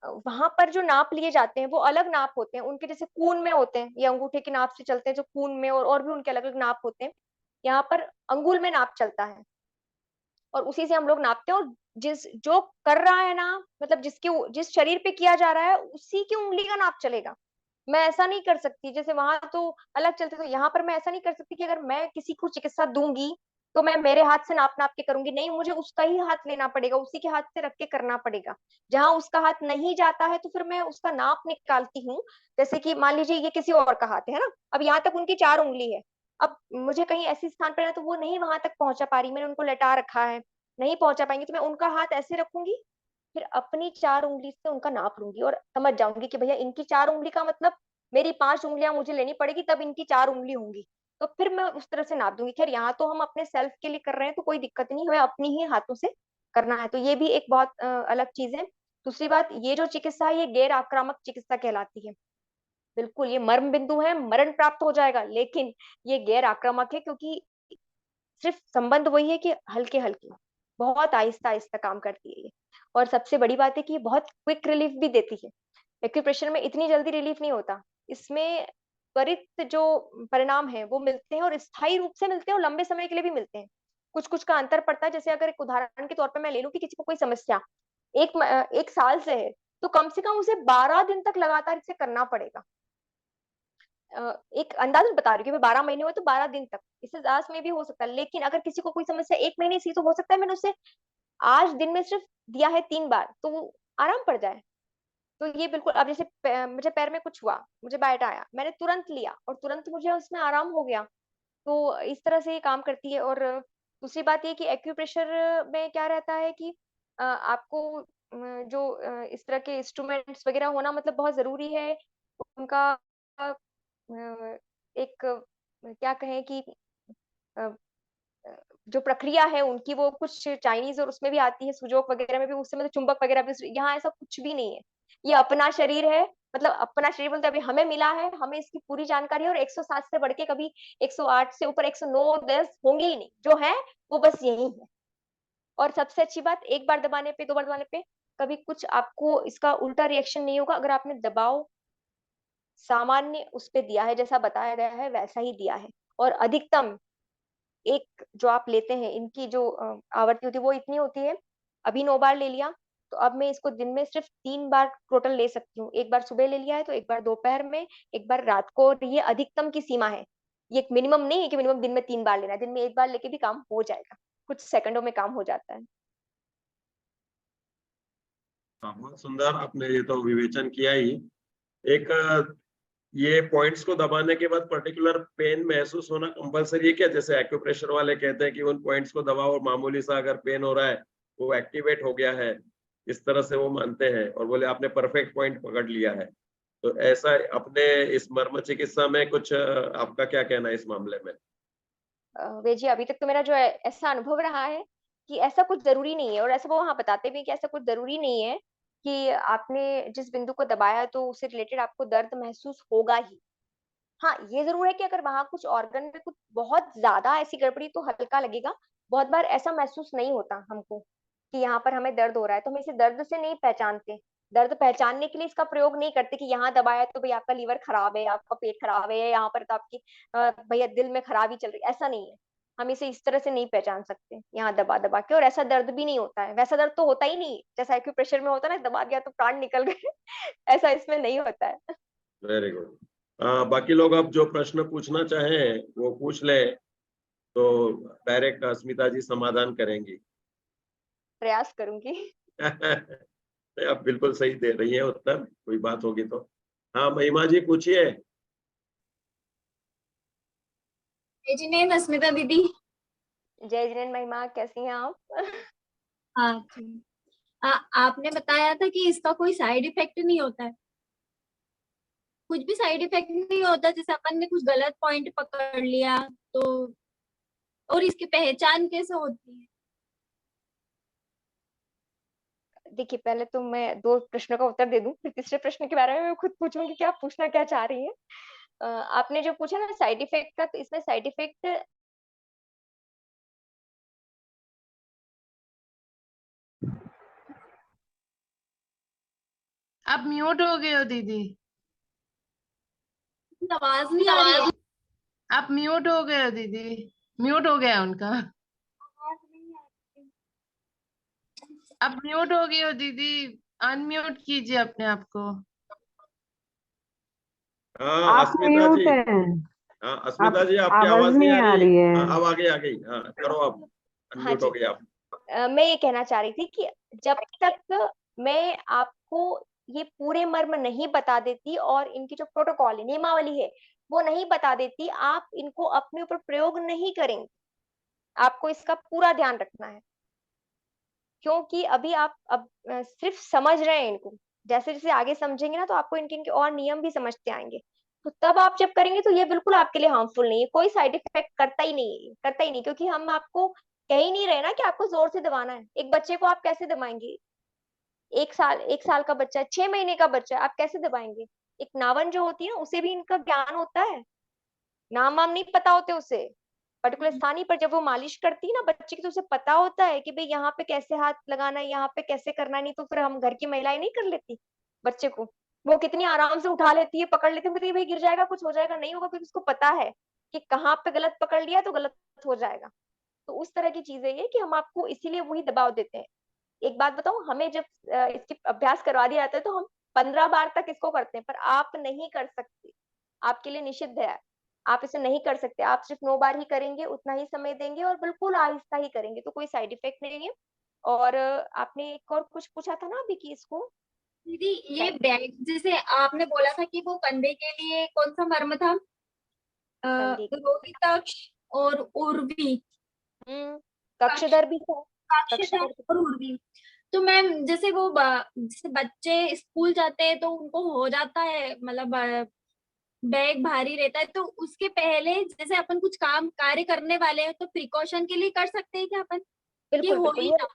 वहां पर जो नाप लिए जाते हैं वो अलग नाप होते हैं उनके, जैसे खून में होते हैं, ये अंगूठे के नाप से चलते हैं जो खून में, और भी उनके अलग अलग नाप होते हैं। यहाँ पर अंगुल में नाप चलता है, और उसी से हम लोग नापते हैं। और जो कर रहा है ना, मतलब जिस शरीर पे किया जा रहा है उसी की उंगली का नाप चलेगा। मैं ऐसा नहीं कर सकती, जैसे वहां तो अलग चलते, तो यहाँ पर मैं ऐसा नहीं कर सकती कि अगर मैं किसी को चिकित्सा दूंगी तो मैं मेरे हाथ से नाप नाप के करूंगी। नहीं, मुझे उसका ही हाथ लेना पड़ेगा, उसी के हाथ से रख के करना पड़ेगा। जहां उसका हाथ नहीं जाता है तो फिर मैं उसका नाप निकालती हूँ। जैसे कि मान लीजिए ये किसी और का हाथ है ना, अब यहाँ तक उनकी 4 उंगली है। अब मुझे कहीं ऐसे स्थान पर है तो वो नहीं वहां तक पहुंचा पा रही, मैंने उनको लेटा रखा है, नहीं पहुंचा पाएंगे, तो मैं उनका हाथ ऐसे रखूंगी, फिर अपनी 4 उंगली से उनका नाप लूंगी और समझ जाऊंगी कि भैया इनकी 4 उंगली का मतलब मेरी 5 उंगलियां मुझे लेनी पड़ेगी, तब इनकी 4 उंगली होंगी। तो फिर मैं उस तरह से नाप दूंगी। खैर यहाँ तो हम अपने सेल्फ के लिए कर रहे हैं तो कोई दिक्कत नहीं, हमें अपनी ही हाथों से करना है, तो ये भी एक बहुत अलग चीज है। दूसरी बात, ये जो चिकित्सा है ये गैर आक्रामक चिकित्सा कहलाती है। बिल्कुल ये मर्म बिंदु है, मरण प्राप्त हो जाएगा, लेकिन ये गैर आक्रामक है, क्योंकि सिर्फ संबंध वही है कि हल्के हल्के, बहुत आहिस्ता आहिस्ता काम करती है ये। और सबसे बड़ी बात है कि ये बहुत क्विक रिलीफ भी देती है। एक्यूप्रेशर में इतनी जल्दी रिलीफ नहीं होता, इसमें त्वरित जो परिणाम है वो मिलते हैं, और स्थायी रूप से मिलते हैं, और लंबे समय के लिए भी मिलते हैं। कुछ कुछ का अंतर पड़ता है। जैसे अगर एक उदाहरण के तौर पर मैं ले लूं कि किसी को कोई समस्या एक साल से है, तो कम से कम उसे 12 दिन तक लगातार इसे करना पड़ेगा। एक अंदाजन बता रही हूँ कि 12 महीने हुए तो 12 दिन तक, इससे ज्यादा में भी हो सकता है। लेकिन अगर किसी को कोई समस्या 1 महीने से, तो हो सकता है मैंने उसे आज दिन में सिर्फ दिया है 3 बार, तो वो आराम पड़ जाए। तो ये बिल्कुल, अब जैसे मुझे पैर में कुछ हुआ, मुझे बाइट आया, मैंने तुरंत लिया और तुरंत मुझे उसमें आराम हो गया। तो इस तरह से ये काम करती है। और दूसरी बात ये कि एक्यूप्रेशर में क्या रहता है कि आपको जो इस तरह के इंस्ट्रूमेंट्स वगैरह होना मतलब बहुत जरूरी है। उनका एक क्या कहें कि अ, जो प्रक्रिया है उनकी, वो कुछ चाइनीज और उसमें भी आती है, सुजोक वगैरह में भी, उससे मतलब चुंबक वगैरह भी। यहाँ ऐसा कुछ भी नहीं है, ये अपना शरीर है। मतलब अपना शरीर बोलते अभी हमें मिला है, हमें इसकी पूरी जानकारी है, और 107 से बढ़ के कभी 108 से ऊपर 109 10 होंगे ही नहीं, जो है वो बस यही है। और सबसे अच्छी बात, एक बार दबाने पे, 2 बार दबाने पे कभी कुछ आपको इसका उल्टा रिएक्शन नहीं होगा। अगर आपने दबाव सामान्य उस पे दिया है, जैसा बताया गया है वैसा ही दिया है, और अधिकतम एक जो आप लेते हैं, इनकी जो आवृत्ति होती है वो इतनी होती है। अभी 9 बार ले लिया, तो अब मैं इसको दिन में सिर्फ 3 बार टोटल ले सकती हूँ। एक बार सुबह ले लिया है, तो एक बार दोपहर में, एक बार रात को। और ये अधिकतम की सीमा है, ये एक मिनिमम नहीं है कि मिनिमम दिन में 3 बार लेना है। दिन में 1 बार लेके भी काम हो जाएगा, कुछ सेकंडों में काम हो जाता है। हाँ, बहुत सुंदर, आपने ये तो विवेचन किया ही। एक ये पॉइंट्स को दबाने के बाद पर्टिकुलर पेन महसूस होना कंपलसरी है क्या? जैसे एक्यूप्रेशर वाले कहते हैं कि उन पॉइंट्स को दबाओ और मामूली सा अगर पेन हो रहा है वो एक्टिवेट हो गया है, इस तरह से वो मानते हैं और बोले आपने परफेक्ट पॉइंट पकड़ लिया है। तो ऐसा अपने इस मर्म चिकित्सा में कुछ आपका क्या कहना है इस मामले में? वे जी, अभी तक तो मेरा जो ऐसा अनुभव रहा है कि ऐसा कुछ जरूरी नहीं है, और ऐसा वो वहाँ बताते भी हैं कि ऐसा कुछ जरूरी नहीं है कि आपने जिस बिंदु को दबाया तो उससे रिलेटेड आपको दर्द महसूस होगा ही। हाँ, ये जरूर है कि अगर वहां कुछ ऑर्गन में कुछ बहुत ज्यादा ऐसी गड़बड़ी तो हल्का लगेगा। बहुत बार ऐसा महसूस नहीं होता हमको कि यहाँ पर हमें दर्द हो रहा है, तो हम इसे दर्द से नहीं पहचानते। दर्द पहचानने के लिए इसका प्रयोग नहीं करते कि यहाँ दबाया तो भाई आपका लीवर खराब है, आपका पेट खराब है, यहाँ पर तो आपकी भैया दिल में खराबी चल रही है। ऐसा नहीं है, हम इसे इस तरह से नहीं पहचान सकते यहाँ दबा दबा के। और ऐसा दर्द भी नहीं होता है, वैसा दर्द तो होता ही नहीं जैसा एक्यूप्रेशर में होता है ना, दबा दिया तो प्राण निकल गए। ऐसा इसमें नहीं होता है। Very good. बाकी लोग अब जो प्रश्न पूछना चाहें वो पूछ ले, तो डायरेक्ट अस्मिता जी समाधान करेंगी। प्रयास करूंगी। आप बिल्कुल सही दे रही हैं उत्तर, कोई बात होगी तो। हाँ महिमा जी पूछिए। जी नहीं, अस्मिता दीदी। जय जिनेन्द्र महिमा, कैसी हैं आप? हाँ जी। आपने बताया था कि इसका कोई साइड इफेक्ट नहीं होता है, कुछ भी साइड इफेक्ट नहीं होता, जैसे अपन ने कुछ गलत पॉइंट पकड़ लिया तो, और इसकी पहचान कैसे होती है? देखिए, पहले तो मैं 2 प्रश्नों का उत्तर दे दूं, फिर तीसरे प्रश्न के बारे में मैं खुद पूछूंगी कि आप पूछना क्या चाह रही हैं। आपने जो पूछा ना साइड इफेक्ट का, तो इसमें साइड इफेक्ट आप म्यूट हो गए हो दीदी, आवाज नहीं आ रही है। आप म्यूट हो गए हो दीदी, म्यूट हो गया उनका। आवाज नहीं आ रही है। आप म्यूट हो गई हो दीदी, अनम्यूट कीजिए अपने आप को। हाँ आप अस्मिता म्यूट जी, हैं। हाँ आप अस्मिता जी आपकी आवाज आवाज नहीं नहीं आ आ रही। रही है। हाँ अब आ गई हाँ करो आप, हाँ अनम्यूट हो जी। गई आप। मैं ये कहना चाह रही थी कि जब तक मैं आपको ये पूरे मर्म नहीं बता देती और इनकी जो प्रोटोकॉल है, नियमावली है, वो नहीं बता देती, आप इनको अपने ऊपर प्रयोग नहीं करेंगे। आपको इसका पूरा ध्यान रखना है, क्योंकि अभी आप अब सिर्फ समझ रहे हैं इनको। जैसे जैसे आगे समझेंगे ना, तो आपको इनके इनके और नियम भी समझते आएंगे। तो तब आप जब करेंगे तो ये बिल्कुल आपके लिए हार्मफुल नहीं है, कोई साइड इफेक्ट करता ही नहीं है, करता ही नहीं, क्योंकि हम आपको कह ही नहीं रहे ना कि आपको जोर से दबाना है। एक बच्चे को आप कैसे दबाएंगे? 1 साल का बच्चा, 6 महीने का बच्चा, आप कैसे दबाएंगे? एक नावन जो होती है ना, उसे भी इनका ज्ञान होता है, नाम वाम नहीं पता होते उसे, पर्टिकुलर स्थान ही पर जब वो मालिश करती है ना बच्चे की, तो उसे पता होता है कि भाई यहाँ पे कैसे हाथ लगाना है, यहाँ पे कैसे करना है। नहीं तो फिर हम घर की महिलाएं नहीं कर लेती बच्चे को, वो कितनी आराम से उठा लेती है, पकड़ लेती है, कहती है, भाई गिर जाएगा, कुछ हो जाएगा, नहीं होगा, क्योंकि उसको पता है कि कहाँ पे गलत पकड़ लिया तो गलत हो जाएगा। तो उस तरह की चीजें ये कि हम आपको इसीलिए वही दबाव देते हैं। एक बात बताऊं, हमें जब इसकी अभ्यास करवा दिया जाता है तो हम 15 बार तक इसको करते हैं, पर आप नहीं कर सकते, आपके लिए निषिद्ध है, आप इसे नहीं कर सकते। आप सिर्फ 9 बार ही करेंगे, उतना ही समय देंगे और बिल्कुल आहिस्ता ही करेंगे, तो कोई साइड इफेक्ट नहीं है। और आपने एक और कुछ पूछा था ना अभी कि इसको दीदी ये बैग जैसे आपने बोला था कि वो कंधे के लिए कौन सा मर्म था? कंधे रोहिताक्ष और उर्वी। कक्षधर भी था, कक्षधर कक्षधर और उर्वी। तो मैम जैसे वो जैसे बच्चे स्कूल जाते हैं तो उनको हो जाता है, मतलब बैग भारी रहता है, तो उसके पहले जैसे अपन कुछ काम कार्य करने वाले हैं तो प्रिकॉशन के लिए कर सकते हैं क्या अपन? ये बिल्कुल हो बिल्कुल ही ये ना।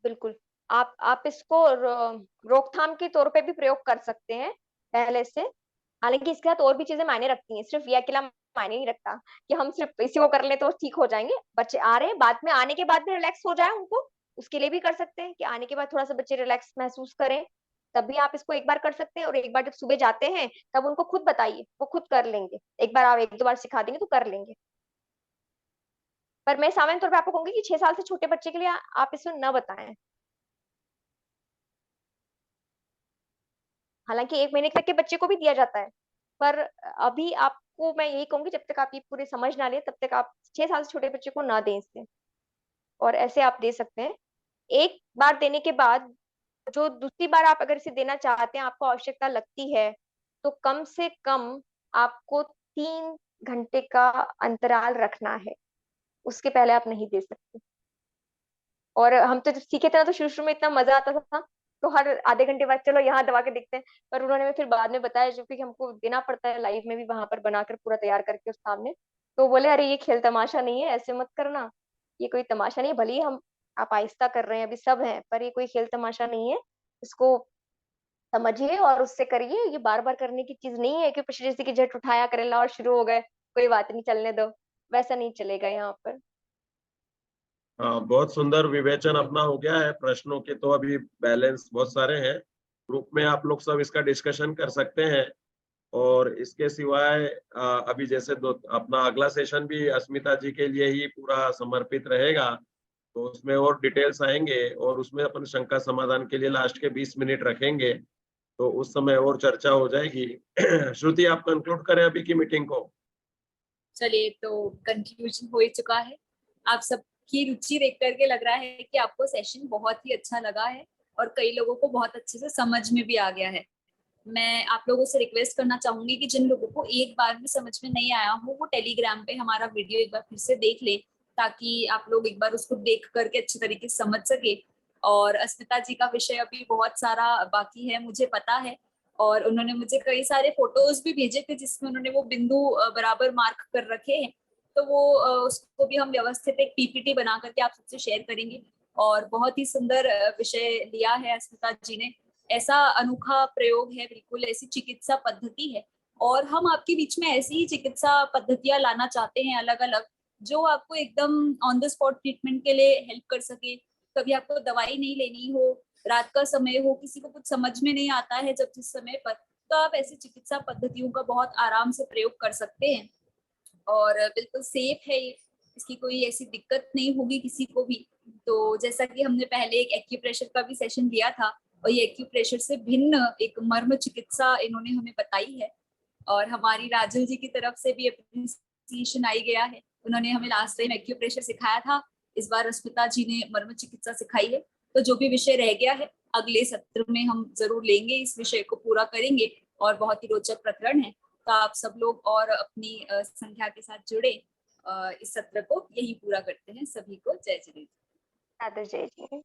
बिल्कुल आप इसको रोकथाम के तौर पे भी प्रयोग कर सकते हैं पहले से। हालांकि इसके साथ और भी चीजें मायने रखती हैं, सिर्फ ये अकेला मायने नहीं रखता कि हम सिर्फ इसी को कर ले तो ठीक हो जाएंगे। बच्चे आ रहे हैं, बाद में आने के बाद भी रिलैक्स हो जाए उनको, उसके लिए भी कर सकते हैं कि आने के बाद थोड़ा सा बच्चे रिलैक्स महसूस करें, तब भी आप इसको एक बार कर सकते हैं। और एक बार जब सुबह जाते हैं तब उनको खुद बताइए, वो खुद कर लेंगे। एक बार आप 1-2 बार सिखा देंगे तो कर लेंगे। पर मैं सामान्य तौर पर आपको कहूंगी कि 6 साल से छोटे बच्चे के लिए आप इसे न बताएं। हालांकि 1 महीने तक के बच्चे को भी दिया जाता है, पर अभी आपको मैं यही कहूंगी जब तक आप ये पूरे समझ ना ले तब तक आप 6 साल से छोटे बच्चे को ना दें इसे। और ऐसे आप दे सकते हैं, एक बार देने के बाद जो दूसरी बार आप अगर इसे देना चाहते हैं, आपको आवश्यकता लगती है, तो कम से कम आपको 3 घंटे का अंतराल रखना है, उसके पहले आप नहीं दे सकते। और हम तो जब सीखे थे ना, तो शुरू शुरू में इतना मजा आता था, तो हर आधे घंटे बाद चलो यहाँ दबा के देखते हैं। पर उन्होंने फिर बाद में बताया, जो कि हमको देना पड़ता है लाइव में भी, वहां पर बनाकर पूरा तैयार करके उस सामने, तो बोले अरे ये खेल तमाशा नहीं है, ऐसे मत करना, ये कोई तमाशा नहीं है, भले ही हम आप आहिस्ता कर रहे हैं, अभी सब हैं, पर ये कोई खेल तमाशा नहीं है, इसको समझिए और उससे करिए। ये बार बार करने की चीज नहीं है कि पिछले जैसे कि झट उठाया करेला और शुरू हो गए, कोई बात नहीं चलने दो, वैसा नहीं चलेगा यहाँ पर। हाँ बहुत सुंदर विवेचन अपना हो गया है प्रश्नों के, तो अभी बैलेंस बहुत सारे हैं, ग्रुप में आप लोग सब इसका डिस्कशन कर सकते हैं। और इसके सिवाय अभी जैसे अपना अगला सेशन भी अस्मिता जी के लिए ही पूरा समर्पित रहेगा, तो उसमें और डिटेल्स आएंगे और उसमें अपन शंका समाधान के लिए लास्ट के 20 मिनट रखेंगे, तो उस समय और चर्चा हो जाएगी। श्रुति आप कंक्लूड करें अभी की मीटिंग को। चलिए, तो कंक्लूजन हो ही चुका है। आप सबकी रुचि देख करके लग रहा है कि आपको सेशन बहुत ही अच्छा लगा है और कई लोगों को बहुत अच्छे से समझ में भी आ गया है। मैं आप लोगों से रिक्वेस्ट करना चाहूंगी कि जिन लोगों को एक बार भी समझ में नहीं आया हो, वो टेलीग्राम पे हमारा वीडियो एक बार फिर से देख ले, ताकि आप लोग एक बार उसको देख करके अच्छे तरीके से समझ सके। और अस्मिता जी का विषय अभी बहुत सारा बाकी है, मुझे पता है, और उन्होंने मुझे कई सारे फोटोज भी भेजे थे जिसमें उन्होंने वो बिंदु बराबर मार्क कर रखे हैं। तो वो उसको भी हम व्यवस्थित एक पीपीटी बना करके आप सबसे शेयर करेंगे। और बहुत ही सुंदर विषय लिया है अस्मिता जी ने, ऐसा अनोखा प्रयोग है, बिल्कुल ऐसी चिकित्सा पद्धति है। और हम आपके बीच में ऐसी ही चिकित्सा पद्धतियां लाना चाहते हैं अलग अलग, जो आपको एकदम ऑन द स्पॉट ट्रीटमेंट के लिए हेल्प कर सके। कभी आपको दवाई नहीं लेनी हो, रात का समय हो, किसी को कुछ समझ में नहीं आता है जब जिस समय पर, तो आप ऐसी चिकित्सा पद्धतियों का बहुत आराम से प्रयोग कर सकते हैं। और बिल्कुल सेफ है ये, इसकी कोई ऐसी दिक्कत नहीं होगी किसी को भी। तो जैसा कि हमने पहले एक एक्यूप्रेशर का भी सेशन दिया था, और ये एक्यूप्रेशर से भिन्न एक मर्म चिकित्सा इन्होंने हमें बताई है, और हमारी राजू जी की तरफ से भी अप्रिसिएशन आई गया है। उन्होंने हमें लास्ट टाइम एक्यूप्रेशर सिखाया था, इस बार रश्मिता जी ने मर्म चिकित्सा सिखाई है। तो जो भी विषय रह गया है अगले सत्र में हम जरूर लेंगे, इस विषय को पूरा करेंगे, और बहुत ही रोचक प्रकरण है। तो आप सब लोग और अपनी संख्या के साथ जुड़े इस सत्र को यही पूरा करते हैं। सभी को जय जिनेंद्र। सादर जय जिनेंद्र।